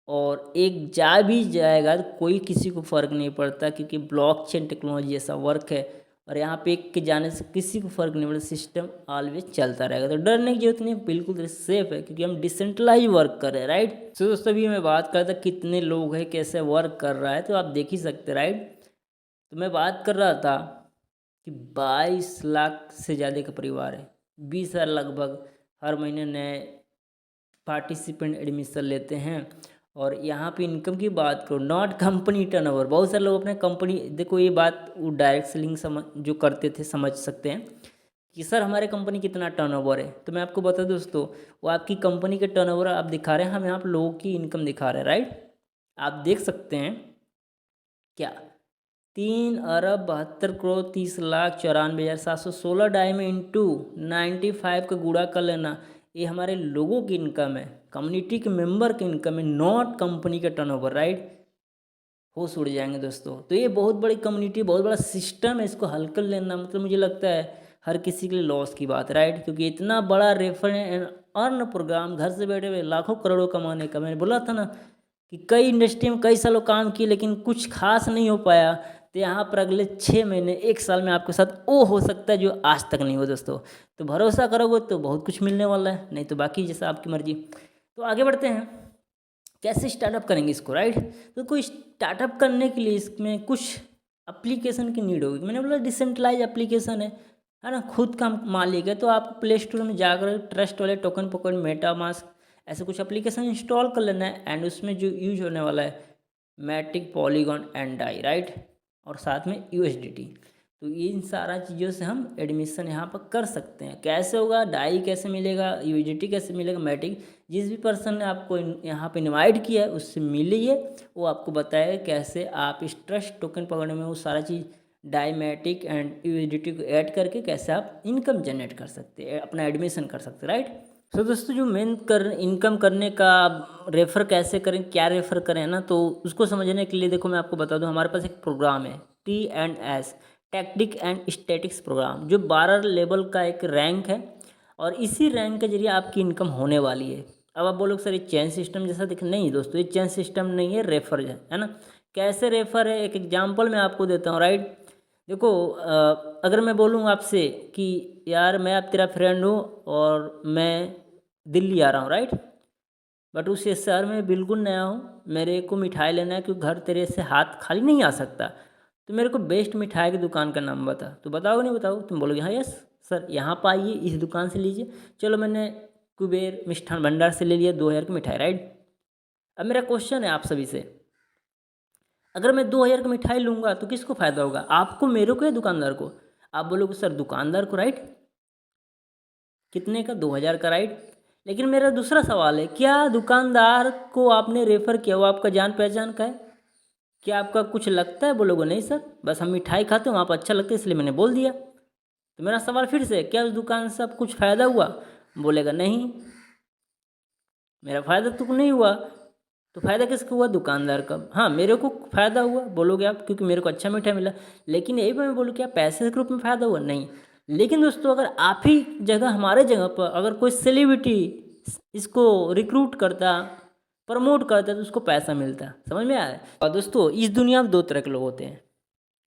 और एक जा भी जाएगा तो कोई किसी को फ़र्क नहीं पड़ता, क्योंकि ब्लॉकचेन टेक्नोलॉजी ऐसा वर्क है। और यहाँ पे एक के जाने से किसी को फ़र्क नहीं पड़ता, सिस्टम ऑलवेज चलता रहेगा। तो डरने की जरूरत नहीं, बिल्कुल सेफ है क्योंकि हम डिसेंट्रलाइज वर्क कर रहे हैं, राइट। तो दोस्तों अभी मैं बात करता कितने लोग हैं, कैसे वर्क कर रहा है, तो आप देख ही सकते, राइट। तो मैं बात कर रहा था कि 22 लाख से ज़्यादा का परिवार है, 20,000 लगभग हर महीने नए पार्टिसिपेंट एडमिशन लेते हैं। और यहाँ पे इनकम की बात करो, नॉट कंपनी टर्नओवर। बहुत सारे लोग अपने कंपनी, देखो ये बात वो डायरेक्ट सेलिंग समझ जो करते थे समझ सकते हैं कि सर हमारे कंपनी कितना टर्नओवर है। तो मैं आपको बता दूं दोस्तों, वो आपकी कंपनी के टर्नओवर आप दिखा रहे हैं, हम यहाँ पर लोगों की इनकम दिखा रहे हैं, राइट। आप देख सकते हैं क्या, 3,72,30,94,716 डाई में इंटू 95 का गुणा कर लेना, ये हमारे लोगों की इनकम है, कम्युनिटी के मेंबर की इनकम है, नॉट कंपनी का टर्नओवर, राइट। होश उड़ जाएंगे दोस्तों। तो ये बहुत बड़ी कम्युनिटी, बहुत बड़ा सिस्टम है, इसको हल कर लेना मतलब मुझे लगता है हर किसी के लिए लॉस की बात, राइट। क्योंकि इतना बड़ा रेफर एंड अर्न प्रोग्राम, घर से बैठे हुए लाखों करोड़ों कमाने का, मैंने बोला था ना कि कई इंडस्ट्री में कई सालों काम किए लेकिन कुछ खास नहीं हो पाया। तो यहाँ पर अगले 6 महीने 1 साल में आपके साथ वो हो सकता है जो आज तक नहीं हो दोस्तों। तो भरोसा करोगे तो बहुत कुछ मिलने वाला है, नहीं तो बाकी जैसा आपकी मर्जी। तो आगे बढ़ते हैं, कैसे स्टार्टअप करेंगे इसको, राइट। तो कोई स्टार्टअप करने के लिए इसमें कुछ एप्लीकेशन की नीड होगी। मैंने बोला डिसेंट्रलाइज एप्लीकेशन है ना, खुद का मालिक है। तो आप प्ले स्टोर में जाकर ट्रस्ट वाले, टोकन पॉकेट, मेटामास्क ऐसे कुछ एप्लीकेशन इंस्टॉल कर लेना है। एंड उसमें जो यूज होने वाला है Matic, Polygon and Dai, right. और साथ में USDT। तो इन सारा चीज़ों से हम एडमिशन यहाँ पर कर सकते हैं। कैसे होगा, डाई कैसे मिलेगा, USDT कैसे मिलेगा, मैटिक, जिस भी पर्सन ने आपको यहाँ पे इनवाइट किया है उससे मिलिए, वो आपको बताएगा कैसे आप इस ट्रस्ट टोकन पकड़ने में वो सारा चीज़ डाई, मैटिक एंड USDT को ऐड करके कैसे आप इनकम जनरेट कर सकते हैं, अपना एडमिशन कर सकते हैं, राइट। तो दोस्तों जो मेन इनकम करने का रेफ़र कैसे करें, क्या रेफ़र करें ना, तो उसको समझने के लिए देखो मैं आपको बता दूं, हमारे पास एक प्रोग्राम है T&S, tactic and statics programme, जो 12 लेवल का एक रैंक है। और इसी रैंक के जरिए आपकी इनकम होने वाली है। अब आप बोलोगे सर ये चेन सिस्टम जैसा दिख, नहीं दोस्तों, ये चेन सिस्टम नहीं है, रेफ़र है ना। कैसे रेफ़र है, एक एग्जाम्पल मैं आपको देता हूँ, राइट। देखो अगर मैं बोलूँ आपसे कि यार मैं अब तेरा फ्रेंड हूँ और मैं दिल्ली आ रहा हूँ, राइट। बट उस शहर में बिल्कुल नया हूँ, मेरे को मिठाई लेना है क्योंकि घर तेरे से हाथ खाली नहीं आ सकता। तो मेरे को बेस्ट मिठाई की दुकान का नाम बता, तो बताओगे नहीं बताओ, तुम बोलोगे हाँ यस सर यहाँ पर आइए, इस दुकान से लीजिए। चलो मैंने कुबेर मिष्ठान भंडार से ले लिया 2,000 की मिठाई, राइट। अब मेरा क्वेश्चन है आप सभी से, अगर मैं 2,000 की मिठाई लूँगा तो किसको फ़ायदा होगा, आपको, मेरे को या दुकानदार को? आप बोलोगे सर दुकानदार को, राइट। कितने का, 2,000 का, राइट। लेकिन मेरा दूसरा सवाल है, क्या दुकानदार को आपने रेफ़र किया, वो आपका जान पहचान का है? क्या आपका कुछ लगता है? बोलोगे नहीं सर, बस हम मिठाई खाते हैं, वहाँ पर अच्छा लगता है इसलिए मैंने बोल दिया। तो मेरा सवाल फिर से, क्या उस दुकान से आप कुछ फ़ायदा हुआ? बोलेगा नहीं, मेरा फ़ायदा तो नहीं हुआ। तो फ़ायदा किसका हुआ? दुकानदार का। हाँ मेरे को फ़ायदा हुआ बोलोगे आप, क्योंकि मेरे को अच्छा मिठाई मिला। लेकिन यही मैं बोलूँ क्या पैसे के रूप में फ़ायदा हुआ? नहीं। लेकिन दोस्तों अगर आप ही जगह, हमारे जगह पर अगर कोई सेलिब्रिटी इसको रिक्रूट करता, प्रमोट करता, तो उसको पैसा मिलता। समझ में आया? और दोस्तों इस दुनिया में 2 तरह के लोग होते हैं।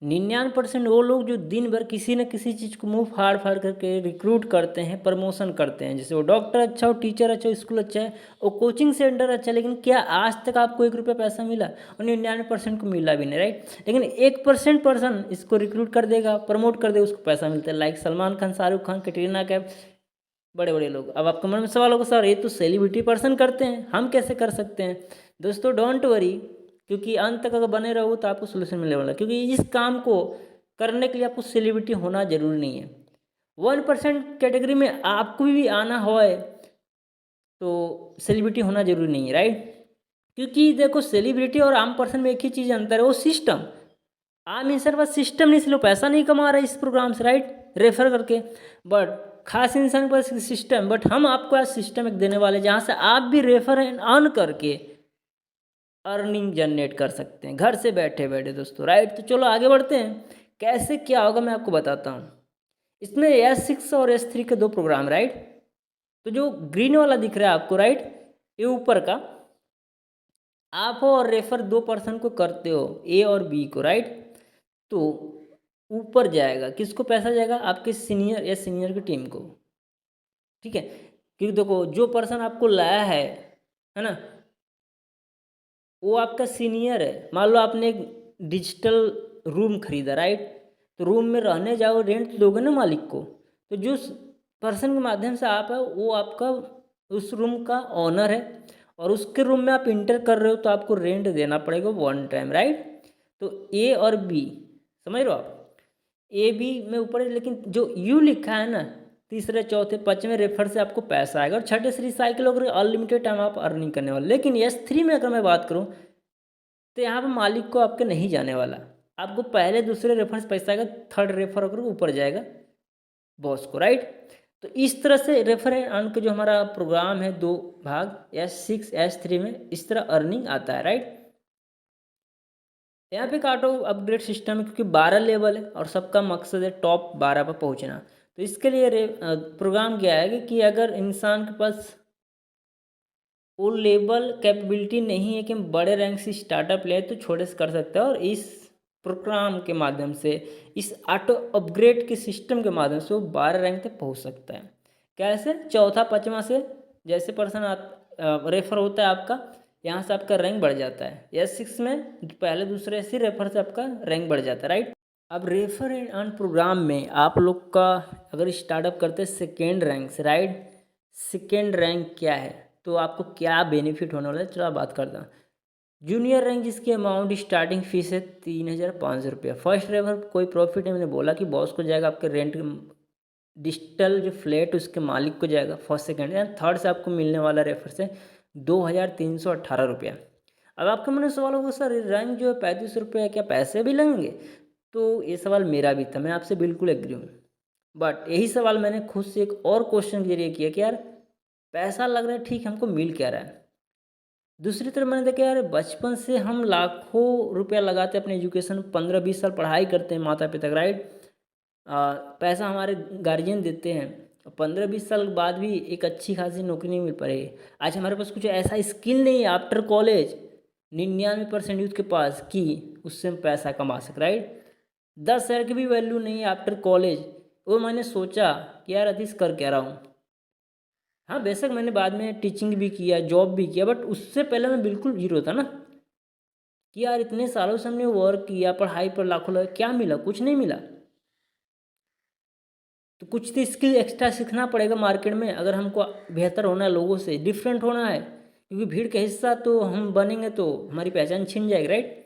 99% वो लोग जो दिन भर किसी न किसी चीज़ को मुंह फाड़ फाड़ करके रिक्रूट करते हैं, प्रमोशन करते हैं। जैसे वो डॉक्टर अच्छा हो, टीचर अच्छा हो, स्कूल अच्छा है, वो कोचिंग सेंटर अच्छा है, लेकिन क्या आज तक आपको 1 रुपया पैसा मिला? और 99% को मिला भी नहीं, राइट। लेकिन 1% पर्सन इसको रिक्रूट कर देगा, प्रमोट कर देगा, उसको पैसा मिलता है। लाइक सलमान खान, शाहरुख खान, कैटरीना कैफ, बड़े बड़े लोग। अब आपके मन में सवाल होगा सर ये तो सेलिब्रिटी पर्सन करते हैं, हम कैसे कर सकते हैं? दोस्तों डोंट वरी, क्योंकि अंत तक अगर बने रहो तो आपको सोल्यूशन मिलने वाला है। क्योंकि इस काम को करने के लिए आपको सेलिब्रिटी होना जरूरी नहीं है। 1% कैटेगरी में आपको भी आना हो तो सेलिब्रिटी होना जरूरी नहीं है, राइट। क्योंकि देखो सेलिब्रिटी और आम पर्सन में एक ही चीज़ अंतर है, वो सिस्टम। आम इंसान पास सिस्टम नहीं, इसलिए वो पैसा नहीं कमा रहा है इस प्रोग्राम से, राइट, रेफर करके। बट खास इंसान के पास सिस्टम, बट हम आपको आज सिस्टम एक देने वाले जहाँ से आप भी रेफर एंड अर्न करके अर्निंग जनरेट कर सकते हैं घर से बैठे बैठे दोस्तों, राइट। तो चलो आगे बढ़ते हैं, कैसे क्या होगा मैं आपको बताता हूँ। इसमें S6 और S3 के दो प्रोग्राम, राइट। तो जो ग्रीन वाला दिख रहा है आपको, राइट, ये ऊपर का आप हो और रेफर 2 पर्सन को करते हो, A और B को, राइट। तो ऊपर जाएगा, किसको पैसा जाएगा, आपके सीनियर या सीनियर की टीम को, ठीक है। क्योंकि देखो जो पर्सन आपको लाया है ना, वो आपका सीनियर है। मान लो आपने एक डिजिटल रूम खरीदा, राइट। तो रूम में रहने जाओ, रेंट दोगे ना मालिक को। तो जो पर्सन के माध्यम से आप है वो आपका उस रूम का ऑनर है, और उसके रूम में आप इंटर कर रहे हो तो आपको रेंट देना पड़ेगा 1 टाइम, राइट। तो A और B समझ रहे हो आप, A B में ऊपर है, लेकिन जो U लिखा है ना, तीसरे चौथे पाँचवें रेफर से आपको पैसा आएगा, और छठे से रिसाइकिल होकर अनलिमिटेड टाइम आप अर्निंग करने वाले। लेकिन S3 में अगर मैं बात करूँ तो यहाँ पर मालिक को आपके नहीं जाने वाला, आपको पहले दूसरे रेफर से पैसा आएगा, थर्ड रेफर होकर ऊपर जाएगा बॉस को, राइट। तो इस तरह से रेफर एंड अर्न का जो हमारा प्रोग्राम है, 2 भाग S6 S3 में इस तरह अर्निंग आता है, राइट। यहाँ पे एक ऑटो अपग्रेड सिस्टम है, क्योंकि 12 लेवल है और सबका मकसद है टॉप 12 पर पहुँचना। तो इसके लिए प्रोग्राम क्या है कि अगर इंसान के पास वो लेवल कैपेबिलिटी नहीं है कि हम बड़े रैंक से स्टार्टअप ले तो छोटे से कर सकते हैं, और इस प्रोग्राम के माध्यम से, इस ऑटो अपग्रेड के सिस्टम के माध्यम से वो 12 रैंक तक पहुंच सकता है। कैसे, चौथा पाँचवा से जैसे पर्सन रेफर होता है आपका, यहाँ से आपका रैंक बढ़ जाता है। S6 में पहले दूसरे से रेफर से आपका रैंक बढ़ जाता है, राइट। अब रेफर एंड अर्न प्रोग्राम में आप लोग का अगर स्टार्टअप करते हैं सेकेंड रैंक से, राइट। सेकेंड रैंक क्या है, तो आपको क्या बेनिफिट होने वाला है, चलो आप बात करते हैं। जूनियर रैंक जिसकी अमाउंट स्टार्टिंग फीस है 3,500 रुपया। फर्स्ट रेफर कोई प्रॉफिट है, मैंने बोला कि बॉस को जाएगा, आपके रेंट डिजिटल जो फ्लैट उसके मालिक को जाएगा फर्स्ट सेकेंड, एंड थर्ड से आपको मिलने वाला रेफर से 2,318 रुपया। अब आपके मन में सवाल होगा, सर रैंक जो है 35 रुपये, क्या पैसे भी लगेंगे? तो ये सवाल मेरा भी था, मैं आपसे बिल्कुल एग्री हूँ। बट यही सवाल मैंने खुद से एक और क्वेश्चन के जरिए किया कि यार पैसा लग रहा है, ठीक, हमको मिल क्या रहा है। दूसरी तरफ मैंने देखा यार बचपन से हम लाखों रुपया लगाते हैं अपने एजुकेशन, 15-20 साल पढ़ाई करते हैं माता पिता, राइट। पैसा हमारे गार्जियन देते हैं, 15-20 साल के बाद भी एक अच्छी खासी नौकरी नहीं मिल पा रही। आज हमारे पास कुछ ऐसा स्किल नहीं है आफ्टर कॉलेज, 99% यूथ के पास, कि उससे हम पैसा कमा सक, राइट। 10 हज़ार की भी वैल्यू नहीं है आफ्टर कॉलेज। वो मैंने सोचा कि यार अतीश कर क्या रहा हूँ। हाँ बेशक मैंने बाद में टीचिंग भी किया, जॉब भी किया, बट उससे पहले मैं बिल्कुल जीरो था ना, कि यार इतने सालों से हमने वर्क किया, पढ़ाई पर लाखों लगा, क्या मिला, कुछ नहीं मिला। तो कुछ तो स्किल एक्स्ट्रा सीखना पड़ेगा मार्केट में, अगर हमको बेहतर होना है, लोगों से डिफरेंट होना है, क्योंकि भीड़ का हिस्सा तो हम बनेंगे तो हमारी पहचान छिन जाएगी, राइट।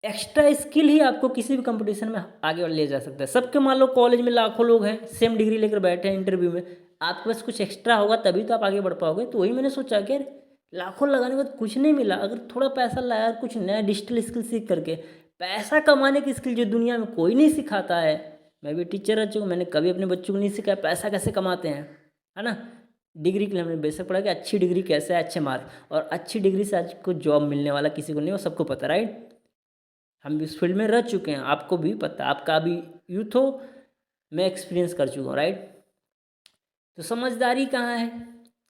एक्स्ट्रा स्किल ही आपको किसी भी कंपटीशन में आगे ले जा सकता है। सबके मान लो कॉलेज में लाखों लोग हैं, सेम डिग्री लेकर बैठे हैं इंटरव्यू में, आपके पास कुछ एक्स्ट्रा होगा तभी तो आप आगे बढ़ पाओगे। तो वही मैंने सोचा कि यार लाखों लगाने के बाद कुछ नहीं मिला, अगर थोड़ा पैसा लाया, कुछ नया डिजिटल स्किल सीख करके पैसा कमाने की स्किल जो दुनिया में कोई नहीं सिखाता है। मैं भी टीचर रह चुका, मैंने कभी अपने बच्चों को नहीं सिखाया पैसा कैसे कमाते हैं, है ना। डिग्री के लिए हमने बेशक पढ़ा कि अच्छी डिग्री कैसे है, अच्छे मार्क, और अच्छी डिग्री से आज को जॉब मिलने वाला किसी को नहीं, वो सबको पता, राइट। हम भी इस फील्ड में रह चुके हैं, आपको भी पता, आपका भी यूथ हो, मैं एक्सपीरियंस कर चुका हूँ, राइट। तो समझदारी कहाँ है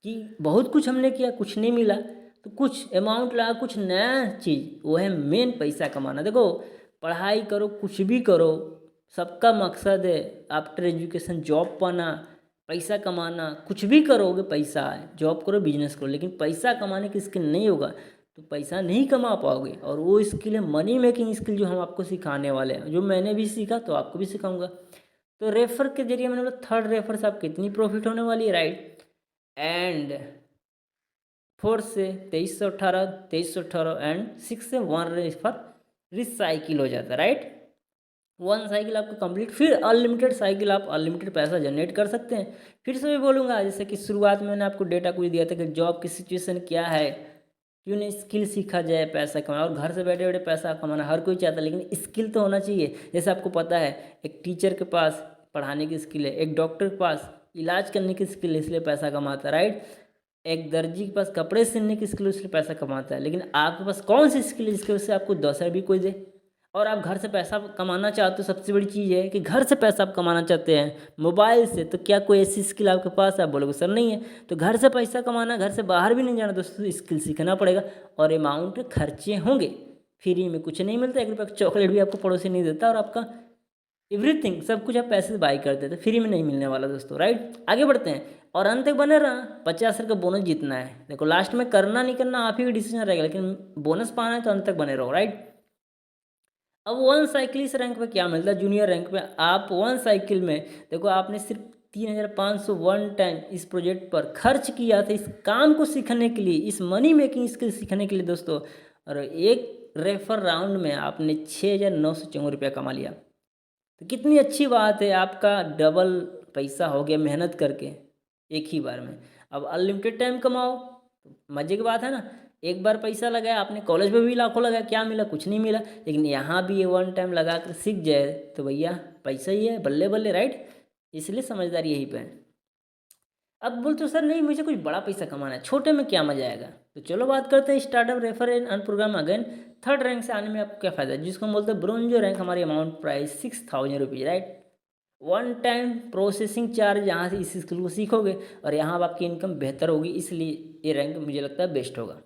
कि बहुत कुछ हमने किया, कुछ नहीं मिला, तो कुछ अमाउंट लगा, कुछ नया चीज़, वो है मेन पैसा कमाना। देखो पढ़ाई करो, कुछ भी करो, सबका मकसद है आफ्टर एजुकेशन जॉब पाना, पैसा कमाना। कुछ भी करोगे पैसा है, जॉब करो, बिजनेस करो, लेकिन पैसा कमाने की स्किल नहीं होगा तो पैसा नहीं कमा पाओगे। और वो स्किल है मनी मेकिंग स्किल, जो हम आपको सिखाने वाले हैं, जो मैंने भी सीखा तो आपको भी सिखाऊंगा। तो रेफर के जरिए मैंने बोला थर्ड रेफर से आप कितनी प्रॉफिट होने वाली है, राइट। एंड फोर्थ से 2318 एंड 6 से 1 रेफर रिसाइकिल हो जाता है, राइट। 1 साइकिल आपको कंप्लीट, फिर अनलिमिटेड साइकिल आप अनलिमिटेड पैसा जनरेट कर सकते हैं। फिर से मैं बोलूँगा, जैसे कि शुरुआत में मैंने आपको डेटा कुछ दिया था कि जॉब की सिचुएशन क्या है, क्यों नहीं स्किल सीखा जाए पैसा कमाना, और घर से बैठे बैठे पैसा कमाना हर कोई चाहता है, लेकिन स्किल तो होना चाहिए। जैसे आपको पता है, एक टीचर के पास पढ़ाने की स्किल है, एक डॉक्टर के पास इलाज करने की स्किल है, इसलिए पैसा कमाता है, राइट। एक दर्जी के पास कपड़े सिलने की स्किल, इसलिए पैसा कमाता है। लेकिन आपके पास कौन सी स्किल है जिसकी वजह से आपको 10 भी कोई दे, और आप घर से पैसा कमाना चाहते हो। सबसे बड़ी चीज़ है कि घर से पैसा आप कमाना चाहते हैं मोबाइल से, तो क्या कोई ऐसी स्किल आपके पास है? आप बोलोगे सर नहीं है। तो घर से पैसा कमाना, घर से बाहर भी नहीं जाना दोस्तों, स्किल सीखना पड़ेगा। और अमाउंट खर्चे होंगे, फ्री में कुछ नहीं मिलता। 1 रुपये का चॉकलेट भी आपको पड़ोसी नहीं देता, और आपका एवरीथिंग सब कुछ आप पैसे से बाई कर देते, फ्री में नहीं मिलने वाला दोस्तों, राइट। आगे बढ़ते हैं, और अंत तक बने रहा। 50 का बोनस जीतना है, देखो लास्ट में करना नहीं करना आप ही का डिसीजन रहेगा, लेकिन बोनस पाना है तो अंत तक बने रहो, राइट। अब 1 साइकिल इस रैंक पे क्या मिलता है, जूनियर रैंक पे आप 1 साइकिल में देखो, आपने सिर्फ 3501 टाइम इस प्रोजेक्ट पर खर्च किया था, इस काम को सीखने के लिए, इस मनी मेकिंग स्किल सीखने के लिए दोस्तों। और एक रेफर राउंड में आपने 6954 रुपया कमा लिया। तो कितनी अच्छी बात है, आपका डबल पैसा हो गया मेहनत करके एक ही बार में। अब अनलिमिटेड टाइम कमाओ, तो मज़े की बात है ना। एक बार पैसा लगाया आपने, कॉलेज में भी लाखों लगाया, क्या मिला? कुछ नहीं मिला। लेकिन यहाँ भी ये 1 टाइम लगा कर सीख जाए तो भैया पैसा ही है, बल्ले बल्ले, राइट। इसलिए समझदारी यहीं पे है। अब बोलते हो सर नहीं, मुझे कुछ बड़ा पैसा कमाना है, छोटे में क्या मजा आएगा? तो चलो बात करते हैं startup refer and earn program. Again 3rd rank से आने में आपको क्या फ़ायदा है, जिसको हम बोलते हैं ब्रोंजो रैंक। हमारी amount price 6000 rupees, right. 1 time processing charge यहाँ से इस स्किल को सीखोगे, और यहाँ अब आपकी इनकम बेहतर होगी, इसलिए ये रैंक मुझे लगता है बेस्ट होगा,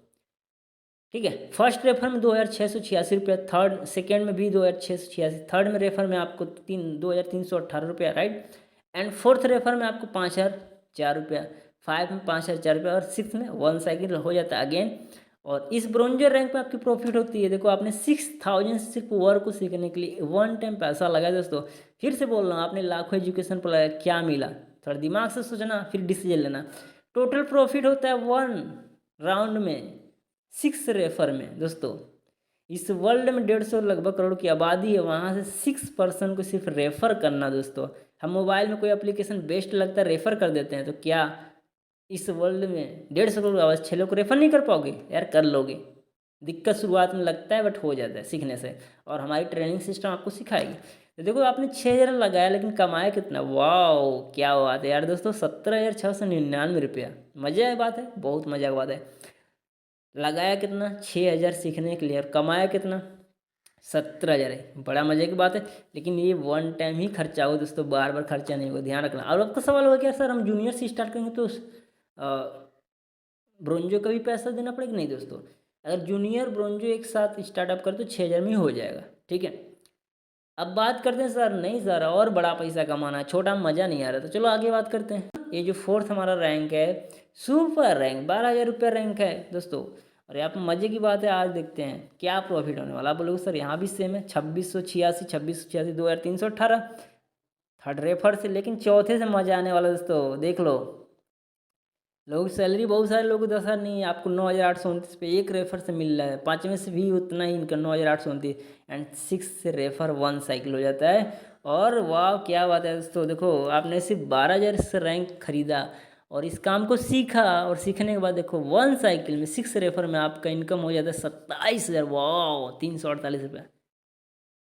ठीक है। फर्स्ट रेफर में 2686 रुपया, थर्ड सेकेंड में भी 2686, थर्ड में रेफर में आपको 2318 रुपया, राइट। एंड फोर्थ रेफर में आपको 5004 रुपया, 5 में 5004 रुपया, और 6 में 1 साइकिल हो जाता है अगेन। और इस ब्रोंजो रैंक में आपकी प्रॉफिट होती है, देखो आपने 6000 सिर्फ वर्क को सीखने के लिए 1 टाइम पैसा लगाया दोस्तों। फिर से बोल रहा हूँ, आपने लाखों एजुकेशन पर लगाया, क्या मिला? थोड़ा दिमाग से सोचना, फिर डिसीजन लेना। टोटल प्रॉफिट होता है 1 राउंड में 6 रेफर में दोस्तों। इस वर्ल्ड में 150 लगभग करोड़ की आबादी है, वहाँ से 6 पर्सन को सिर्फ रेफ़र करना दोस्तों। हम मोबाइल में कोई एप्लीकेशन बेस्ट लगता है रेफ़र कर देते हैं, तो क्या इस वर्ल्ड में 150 करोड़ आवाज़ 6 लोग को रेफ़र नहीं कर पाओगे? यार कर लोगे। दिक्कत शुरुआत में लगता है, बट हो जाता है सीखने से, और हमारी ट्रेनिंग सिस्टम आपको सिखाएगी। तो देखो आपने 6000 लगाया, लेकिन कमाया कितना? वाओ क्या बात है यार दोस्तों, 17,699 रुपया। मज़े की बात है, बहुत मज़ा की बात है। लगाया कितना? 6000 सीखने के लिए, और कमाया कितना? 17,000 है। बड़ा मजे की बात है, लेकिन ये 1 टाइम ही खर्चा हो दोस्तों, बार बार खर्चा नहीं होगा, ध्यान रखना। और आपका सवाल होगा क्या सर हम जूनियर से स्टार्ट करेंगे तो ब्रोंजो का भी पैसा देना पड़ेगा? नहीं दोस्तों, अगर जूनियर ब्रोंजो एक साथ स्टार्टअप कर तो 6000 में ही हो जाएगा, ठीक है। अब बात करते हैं सर नहीं सर और बड़ा पैसा कमाना है, छोटा मज़ा नहीं आ रहा, तो चलो आगे बात करते हैं। ये जो 4th हमारा रैंक है, सुपर रैंक, 12,000 रुपये रैंक है दोस्तों। और यहाँ पर मज़े की बात है, आज देखते हैं क्या प्रॉफिट होने वाला। आप बोलोगे सर यहाँ भी सेम है, 2686, 2686, 2318 थर्ड रेफर से, लेकिन चौथे से मज़ा आने वाला दोस्तों। देख लो, लोग सैलरी बहुत सारे लोगों को 10,000 नहीं है, आपको 9,829 पे एक रेफर से मिल रहा है। 5वें से भी उतना ही इनका 9,829, एंड 6 से रेफर 1 साइकिल हो जाता है। और वाह क्या बात है दोस्तों, देखो आपने सिर्फ 12,000 से रैंक खरीदा और इस काम को सीखा, और सीखने के बाद देखो 1 साइकिल में 6 रेफर में आपका इनकम हो जाता है 27,000। वाह 348 रुपये,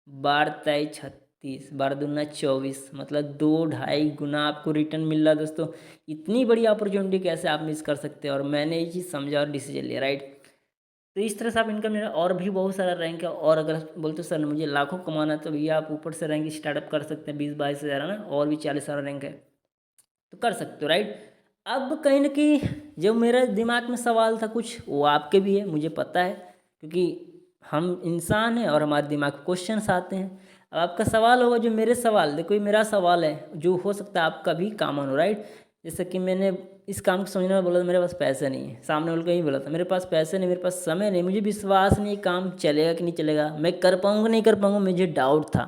12×3 = 36, 12×2 = 24, मतलब 2-2.5 गुना आपको रिटर्न मिल रहा है दोस्तों। इतनी बड़ी अपॉर्चुनिटी कैसे आप मिस कर सकते हैं? और मैंने ये चीज़ समझा और डिसीजन लिया, राइट। तो इस तरह से आप इनकम मेरा, और भी बहुत सारा रैंक है। और अगर बोलते सर मुझे लाखों कमाना है, तो भैया आप ऊपर से रैंक स्टार्टअप कर सकते हैं 20-22 हज़ार ना, और भी 40 सारा रैंक है, तो कर सकते हो, राइट। अब कहीं ना कहीं जो मेरे दिमाग में सवाल था कुछ, वो आपके भी है, मुझे पता है, क्योंकि हम इंसान हैं और हमारे दिमाग में क्वेश्चंस आते हैं। अब आपका सवाल होगा, जो मेरे सवाल, देखो ये मेरा सवाल है, जो हो सकता है आपका भी कॉमन हो, राइट। जैसे कि मैंने इस काम को समझने में बोला तो मेरे पास पैसे नहीं है, सामने वाले को यही बोला था मेरे पास पैसे नहीं, मेरे पास समय नहीं, मुझे विश्वास नहीं काम चलेगा कि नहीं चलेगा, मैं कर पाऊँगा नहीं कर पाऊँगा, मुझे डाउट था,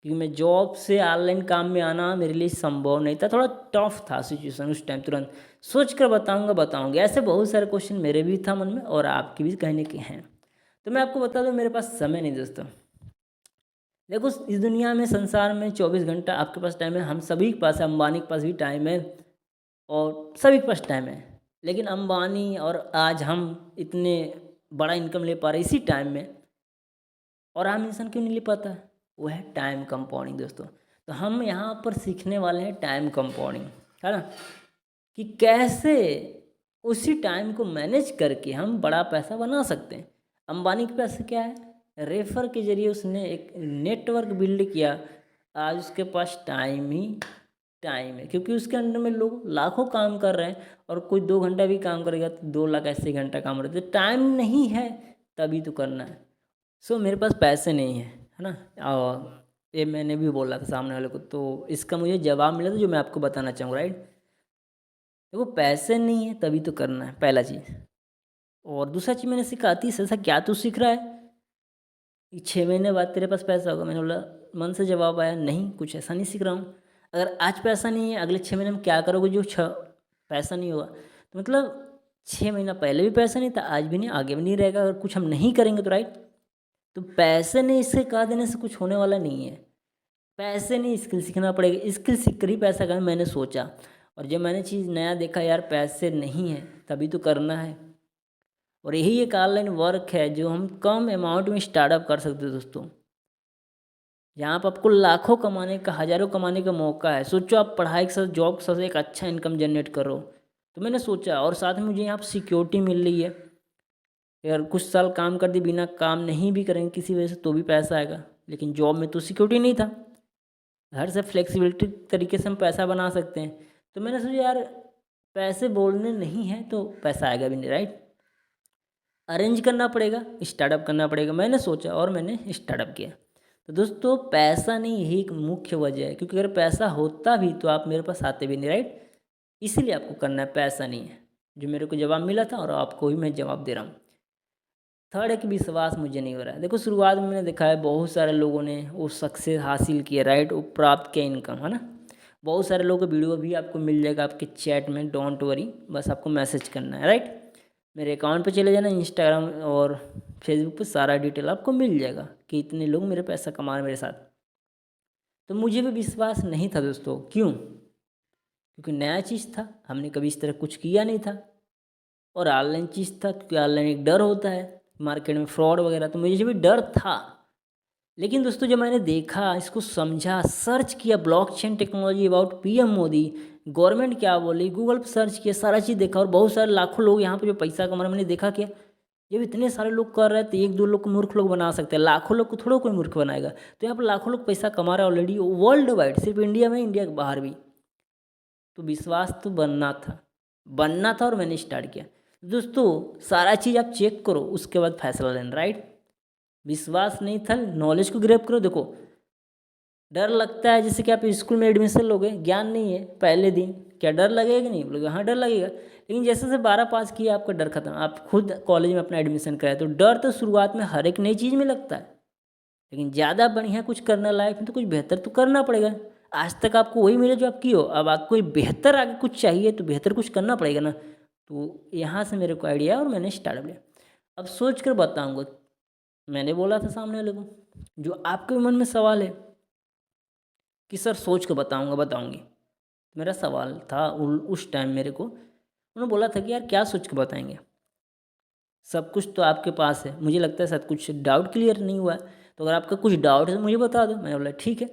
क्योंकि मैं जॉब से ऑनलाइन काम में आना मेरे लिए संभव नहीं था, थोड़ा टफ था सिचुएशन उस टाइम तुरंत। सोच कर बताऊँगे। ऐसे बहुत सारे क्वेश्चन मेरे भी था मन में और आपके भी कहने के हैं। तो मैं आपको बता दूँ, मेरे पास समय नहीं दोस्तों। देखो इस दुनिया में, संसार में 24 घंटा आपके पास टाइम है, हम सभी के पास है, अंबानी के पास भी टाइम है और सभी के पास टाइम है। लेकिन अंबानी और आज हम इतने बड़ा इनकम ले पा रहे इसी टाइम में, और आम इंसान क्यों नहीं ले पाता है? वो है टाइम कंपाउंडिंग दोस्तों। तो हम यहाँ पर सीखने वाले हैं टाइम कंपाउंडिंग, है ना, कि कैसे उसी टाइम को मैनेज करके हम बड़ा पैसा बना सकते हैं। अंबानी के पास क्या है? रेफर के जरिए उसने एक नेटवर्क बिल्ड किया। आज उसके पास टाइम ही टाइम है, क्योंकि उसके अंडर में लोग लाखों काम कर रहे हैं और कोई 2 घंटा भी काम करेगा तो 2 लाख ऐसे घंटा काम रहे। तो टाइम नहीं है तभी तो करना है। सो मेरे पास पैसे नहीं है ना, और ये मैंने भी बोला था सामने वाले को, तो इसका मुझे जवाब मिला था जो मैं आपको बताना चाहूँगा, राइट। देखो पैसे नहीं है तभी तो करना है, पहला चीज़। और दूसरा चीज़ मैंने सीखा, आती ऐसा क्या तू सीख रहा है कि 6 महीने बाद तेरे पास पैसा होगा? मैंने बोला, मन से जवाब आया, नहीं कुछ ऐसा नहीं सीख रहा हूँ। अगर आज पैसा नहीं है, अगले 6 महीने में क्या करोगे जो पैसा नहीं होगा? तो मतलब 6 महीना पहले भी पैसा नहीं था, आज भी नहीं, आगे भी नहीं रहेगा अगर कुछ हम नहीं करेंगे तो, राइट। तो पैसे नहीं, इससे कहा देने से कुछ होने वाला नहीं है। पैसे नहीं, स्किल सीखना पड़ेगा, स्किल सीख कर ही पैसा कमाना मैंने सोचा। और जब मैंने चीज़ नया देखा, यार पैसे नहीं है तभी तो करना है। और यही एक ऑनलाइन वर्क है जो हम कम अमाउंट में स्टार्टअप कर सकते हैं दोस्तों। यहाँ पर आपको लाखों कमाने का, हज़ारों कमाने का मौका है। सोचो आप पढ़ाई के साथ, जॉब के साथ एक अच्छा इनकम जनरेट करो। तो मैंने सोचा, और साथ में मुझे यहाँ पर सिक्योरिटी मिल रही है। अगर कुछ साल काम कर दी, बिना काम नहीं भी करेंगे किसी वजह से तो भी पैसा आएगा। लेकिन जॉब में तो सिक्योरिटी नहीं था, घर से फ्लेक्सिबिलिटी तरीके से हम पैसा बना सकते हैं। तो मैंने सोचा यार पैसे बोलने नहीं हैं तो पैसा आएगा भी नहीं, राइट। अरेंज करना पड़ेगा, स्टार्टअप करना पड़ेगा, मैंने सोचा और मैंने स्टार्टअप किया। तो दोस्तों पैसा नहीं, यही एक मुख्य वजह है, क्योंकि अगर पैसा होता भी तो आप मेरे पास आते भी नहीं, राइट। इसीलिए आपको करना है, पैसा नहीं है। जो मेरे को जवाब मिला था और आपको भी मैं जवाब दे रहा हूँ। थर्ड है कि विश्वास मुझे नहीं हो रहा है। देखो शुरुआत में मैंने देखा है बहुत सारे लोगों ने वो सक्सेस हासिल किया, राइट, वो प्राप्त किया इनकम, है ना। बहुत सारे लोगों का वीडियो भी आपको मिल जाएगा आपके चैट में, डोंट वरी, बस आपको मैसेज करना है, राइट। मेरे अकाउंट पे चले जाना, इंस्टाग्राम और फेसबुक पे सारा डिटेल आपको मिल जाएगा कि इतने लोग मेरे पैसा कमा रहे हैं मेरे साथ। तो मुझे भी विश्वास नहीं था दोस्तों, क्यों? क्योंकि नया चीज़ था, हमने कभी इस तरह कुछ किया नहीं था, और ऑनलाइन चीज़ था, क्योंकि ऑनलाइन एक डर होता है मार्केट में फ्रॉड वगैरह, तो मुझे भी डर था। लेकिन दोस्तों जब मैंने देखा, इसको समझा, सर्च किया, blockchain technology about PM Modi, government क्या बोली, गूगल पर सर्च किया, सारा चीज़ देखा, और बहुत सारे लाखों लोग यहाँ पे जो पैसा कमा रहे हैं, मैंने देखा कि जब इतने सारे लोग कर रहे हैं तो एक दो लोग को मूर्ख लोग बना सकते हैं, लाखों लोग को थोड़ा कोई मूर्ख बनाएगा। तो यहाँ पर लाखों लोग पैसा कमा रहे हैं ऑलरेडी, वर्ल्ड वाइड, सिर्फ इंडिया में, इंडिया के बाहर भी। तो विश्वास तो बनना था और मैंने स्टार्ट किया। दोस्तों सारा चीज़ आप चेक करो, उसके बाद फैसला लेना, राइट। विश्वास नहीं था, नॉलेज को ग्रैब करो। देखो डर लगता है, जैसे कि आप स्कूल में एडमिशन लोगे, ज्ञान नहीं है, पहले दिन क्या डर लगेगा? नहीं बोलोगे, हाँ डर लगेगा। लेकिन जैसे से 12 पास किया आपका डर खत्म, आप खुद कॉलेज में अपना एडमिशन कराए, तो डर तो शुरुआत में हर एक नई चीज़ में लगता है, लेकिन ज़्यादा बढ़िया कुछ करना लाइफ में तो कुछ बेहतर तो करना पड़ेगा। आज तक आपको वही मिले जो आप किए हो, अब आपको कोई बेहतर आगे कुछ चाहिए तो बेहतर कुछ करना पड़ेगा ना। तो यहाँ से मेरे को आइडिया और मैंने स्टार्टअप लिया। अब सोच कर बताऊँगा, मैंने बोला था सामने वाले को, जो आपके मन में सवाल है कि सर सोच कर बताऊँगी, मेरा सवाल था उस टाइम मेरे को, उन्होंने बोला था कि यार क्या सोच के बताएंगे, सब कुछ तो आपके पास है, मुझे लगता है शायद कुछ डाउट क्लियर नहीं हुआ है, तो अगर आपका कुछ डाउट है तो मुझे बता दो। मैंने बोला ठीक है,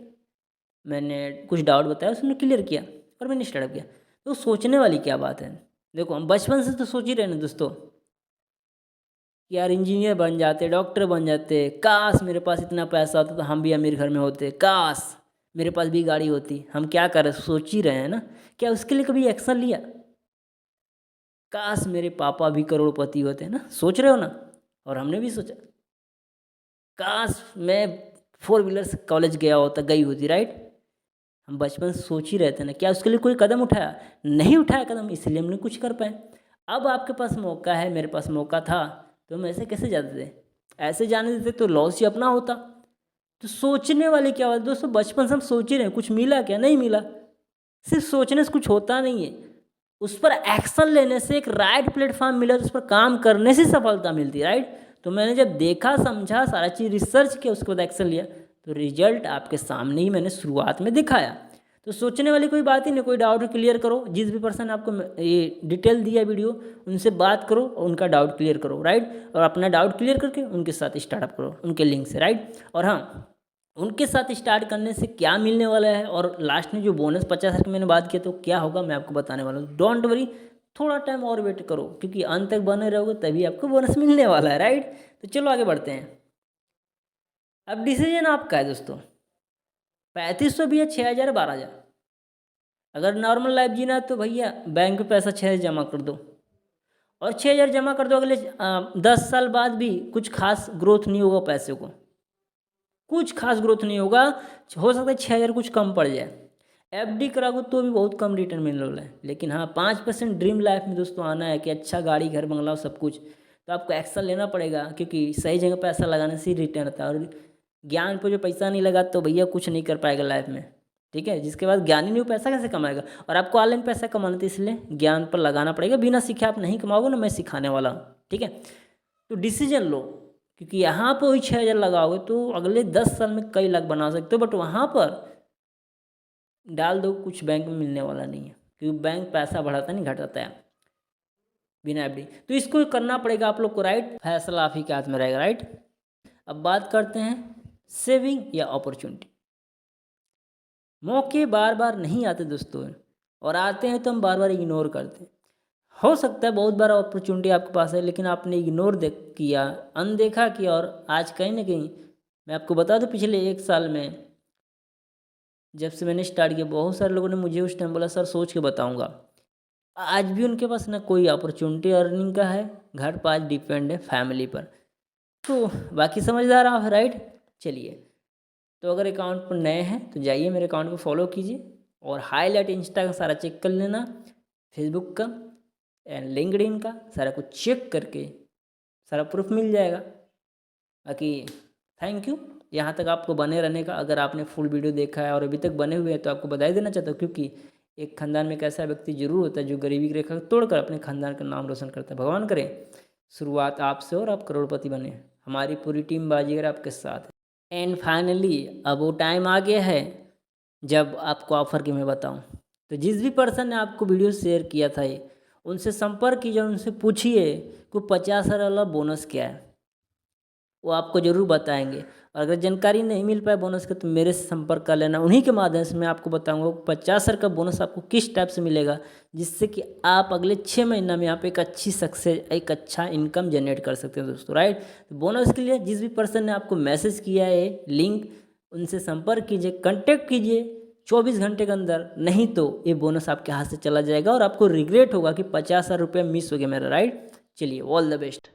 मैंने कुछ डाउट बताया, उसने क्लियर किया और मैंने स्टार्टअप किया। तो सोचने वाली क्या बात है? देखो हम बचपन से तो सोच ही रहे ना दोस्तों कि यार इंजीनियर बन जाते, डॉक्टर बन जाते, काश मेरे पास इतना पैसा होता तो हम भी अमीर घर में होते, काश मेरे पास भी गाड़ी होती। हम क्या कर रहे, सोच ही रहे हैं ना। क्या उसके लिए कभी एक्शन लिया? काश मेरे पापा भी करोड़पति होते, ना, सोच रहे हो ना। और हमने भी सोचा काश मैं 4 व्हीलर से कॉलेज गया होता, गई होती, राइट। हम बचपन से सोच ही रहते ना। क्या उसके लिए कोई कदम उठाया? नहीं उठाया कदम, इसलिए हम नहीं कुछ कर पाए। अब आपके पास मौका है, मेरे पास मौका था, तो हम ऐसे कैसे जाते थे? ऐसे जाने देते तो लॉस ही अपना होता। तो सोचने वाले क्या बात दोस्तों, बचपन से हम सोच ही रहे हैं, कुछ मिला क्या? नहीं मिला। सिर्फ सोचने से कुछ होता नहीं है, उस पर एक्शन लेने से, एक राइट प्लेटफॉर्म मिला तो उस पर काम करने से सफलता मिलती है, राइट। तो मैंने जब देखा, समझा, सारा चीज़ रिसर्च किया, उसके बाद एक्शन लिया, तो रिजल्ट आपके सामने ही मैंने शुरुआत में दिखाया। तो सोचने वाली कोई बात ही नहीं, कोई डाउट क्लियर करो, जिस भी पर्सन आपको ये डिटेल दिया वीडियो, उनसे बात करो और उनका डाउट क्लियर करो, राइट। और अपना डाउट क्लियर करके उनके साथ स्टार्टअप करो, उनके लिंक से, राइट। और हाँ, उनके साथ स्टार्ट करने से क्या मिलने वाला है और लास्ट में जो बोनस 50,000 की मैंने बात किया तो क्या होगा, मैं आपको बताने वाला हूँ। डोंट वरी, थोड़ा टाइम और वेट करो, क्योंकि अंत तक बने रहोगे तभी आपको बोनस मिलने वाला है, राइट। तो चलो आगे बढ़ते हैं। अब डिसीजन आपका है दोस्तों, 3500 भी है, 6,000, 12,000। अगर नॉर्मल लाइफ जीना है तो भैया बैंक पे पैसा 6,000 जमा कर दो, और 6,000 जमा कर दो। अगले 10 साल बाद भी कुछ खास ग्रोथ नहीं होगा पैसे को, कुछ खास ग्रोथ नहीं होगा। हो सकता है 6,000 कुछ कम पड़ जाए। एफडी कराओगे तो भी बहुत कम रिटर्न मिलने वाला है। लेकिन हाँ, 5% ड्रीम लाइफ में दोस्तों आना है कि अच्छा गाड़ी, घर, बंगला, सब कुछ, तो आपको एक्शन लेना पड़ेगा, क्योंकि सही जगह पैसा लगाने से ही रिटर्न आता है। और ज्ञान पर जो पैसा नहीं लगा तो भैया कुछ नहीं कर पाएगा लाइफ में, ठीक है। जिसके बाद ज्ञान ही नहीं, वो पैसा कैसे कमाएगा। और आपको ऑनलाइन पैसा कमाना था, इसलिए ज्ञान पर लगाना पड़ेगा। बिना सीखे आप नहीं कमाओगे ना, मैं सिखाने वाला हूँ, ठीक है। तो डिसीजन लो, क्योंकि यहाँ पर वही 6,000 लगाओगे तो अगले 10 साल में कई लाख बना सकते हो। बट वहाँ पर डाल दो, कुछ बैंक में मिलने वाला नहीं है, क्योंकि बैंक पैसा बढ़ाता नहीं घटाता है बिना एफडी। तो इसको करना पड़ेगा आप लोग को, राइट। फैसला आप ही के हाथ में रहेगा, राइट। अब बात करते हैं सेविंग या अपॉर्चुनिटी। मौके बार बार नहीं आते दोस्तों, और आते हैं तो हम बार बार इग्नोर करते हैं। हो सकता है बहुत बार अपॉर्चुनिटी आपके पास है, लेकिन आपने इग्नोर किया, अनदेखा किया। और आज कहीं ना कहीं मैं आपको बता दूं, पिछले 1 साल में जब से मैंने स्टार्ट किया, बहुत सारे लोगों ने मुझे उस टाइम बोला सर सोच के बताऊंगा। आज भी उनके पास ना कोई अपॉर्चुनिटी अर्निंग का है, घर पर आज डिपेंड है फैमिली पर। तो बाकी समझदार आप, राइट। चलिए, तो अगर अकाउंट पर नए हैं तो जाइए मेरे अकाउंट को फॉलो कीजिए, और हाईलाइट इंस्टा का सारा चेक कर लेना, फेसबुक का एंड लिंक्डइन का सारा कुछ चेक करके सारा प्रूफ मिल जाएगा। बाकी थैंक यू यहाँ तक आपको बने रहने का। अगर आपने फुल वीडियो देखा है और अभी तक बने हुए हैं तो आपको बधाई देना चाहता हूँ, क्योंकि एक खानदान में एक ऐसा व्यक्ति जरूर होता है जो गरीबी की रेखा तोड़कर अपने खानदान का नाम रोशन करता है। भगवान करे शुरुआत आपसे और आप करोड़पति बने। हमारी पूरी टीम बाजीगर आपके साथ है। एंड फाइनली अब वो टाइम आ गया है जब आपको ऑफ़र की मैं बताऊं। तो जिस भी पर्सन ने आपको वीडियो शेयर किया था ये, उनसे संपर्क कीजिए, उनसे पूछिए कि 50,000 वाला बोनस क्या है, वो आपको ज़रूर बताएंगे। और अगर जानकारी नहीं मिल पाए बोनस का तो मेरे से संपर्क कर लेना, उन्हीं के माध्यम से मैं आपको बताऊंगा 50,000 का बोनस आपको किस टाइप से मिलेगा, जिससे कि आप अगले 6 महीना में आप एक अच्छी सक्सेस, एक अच्छा इनकम जनरेट कर सकते हैं दोस्तों, राइट। तो बोनस के लिए जिस भी पर्सन ने आपको मैसेज किया है लिंक, उनसे संपर्क कीजिए, कॉन्टेक्ट कीजिए 24 घंटे के अंदर, नहीं तो ये बोनस आपके हाथ से चला जाएगा और आपको रिग्रेट होगा कि 50,000 रुपये मिस हो गया मेरा, राइट। चलिए, ऑल द बेस्ट।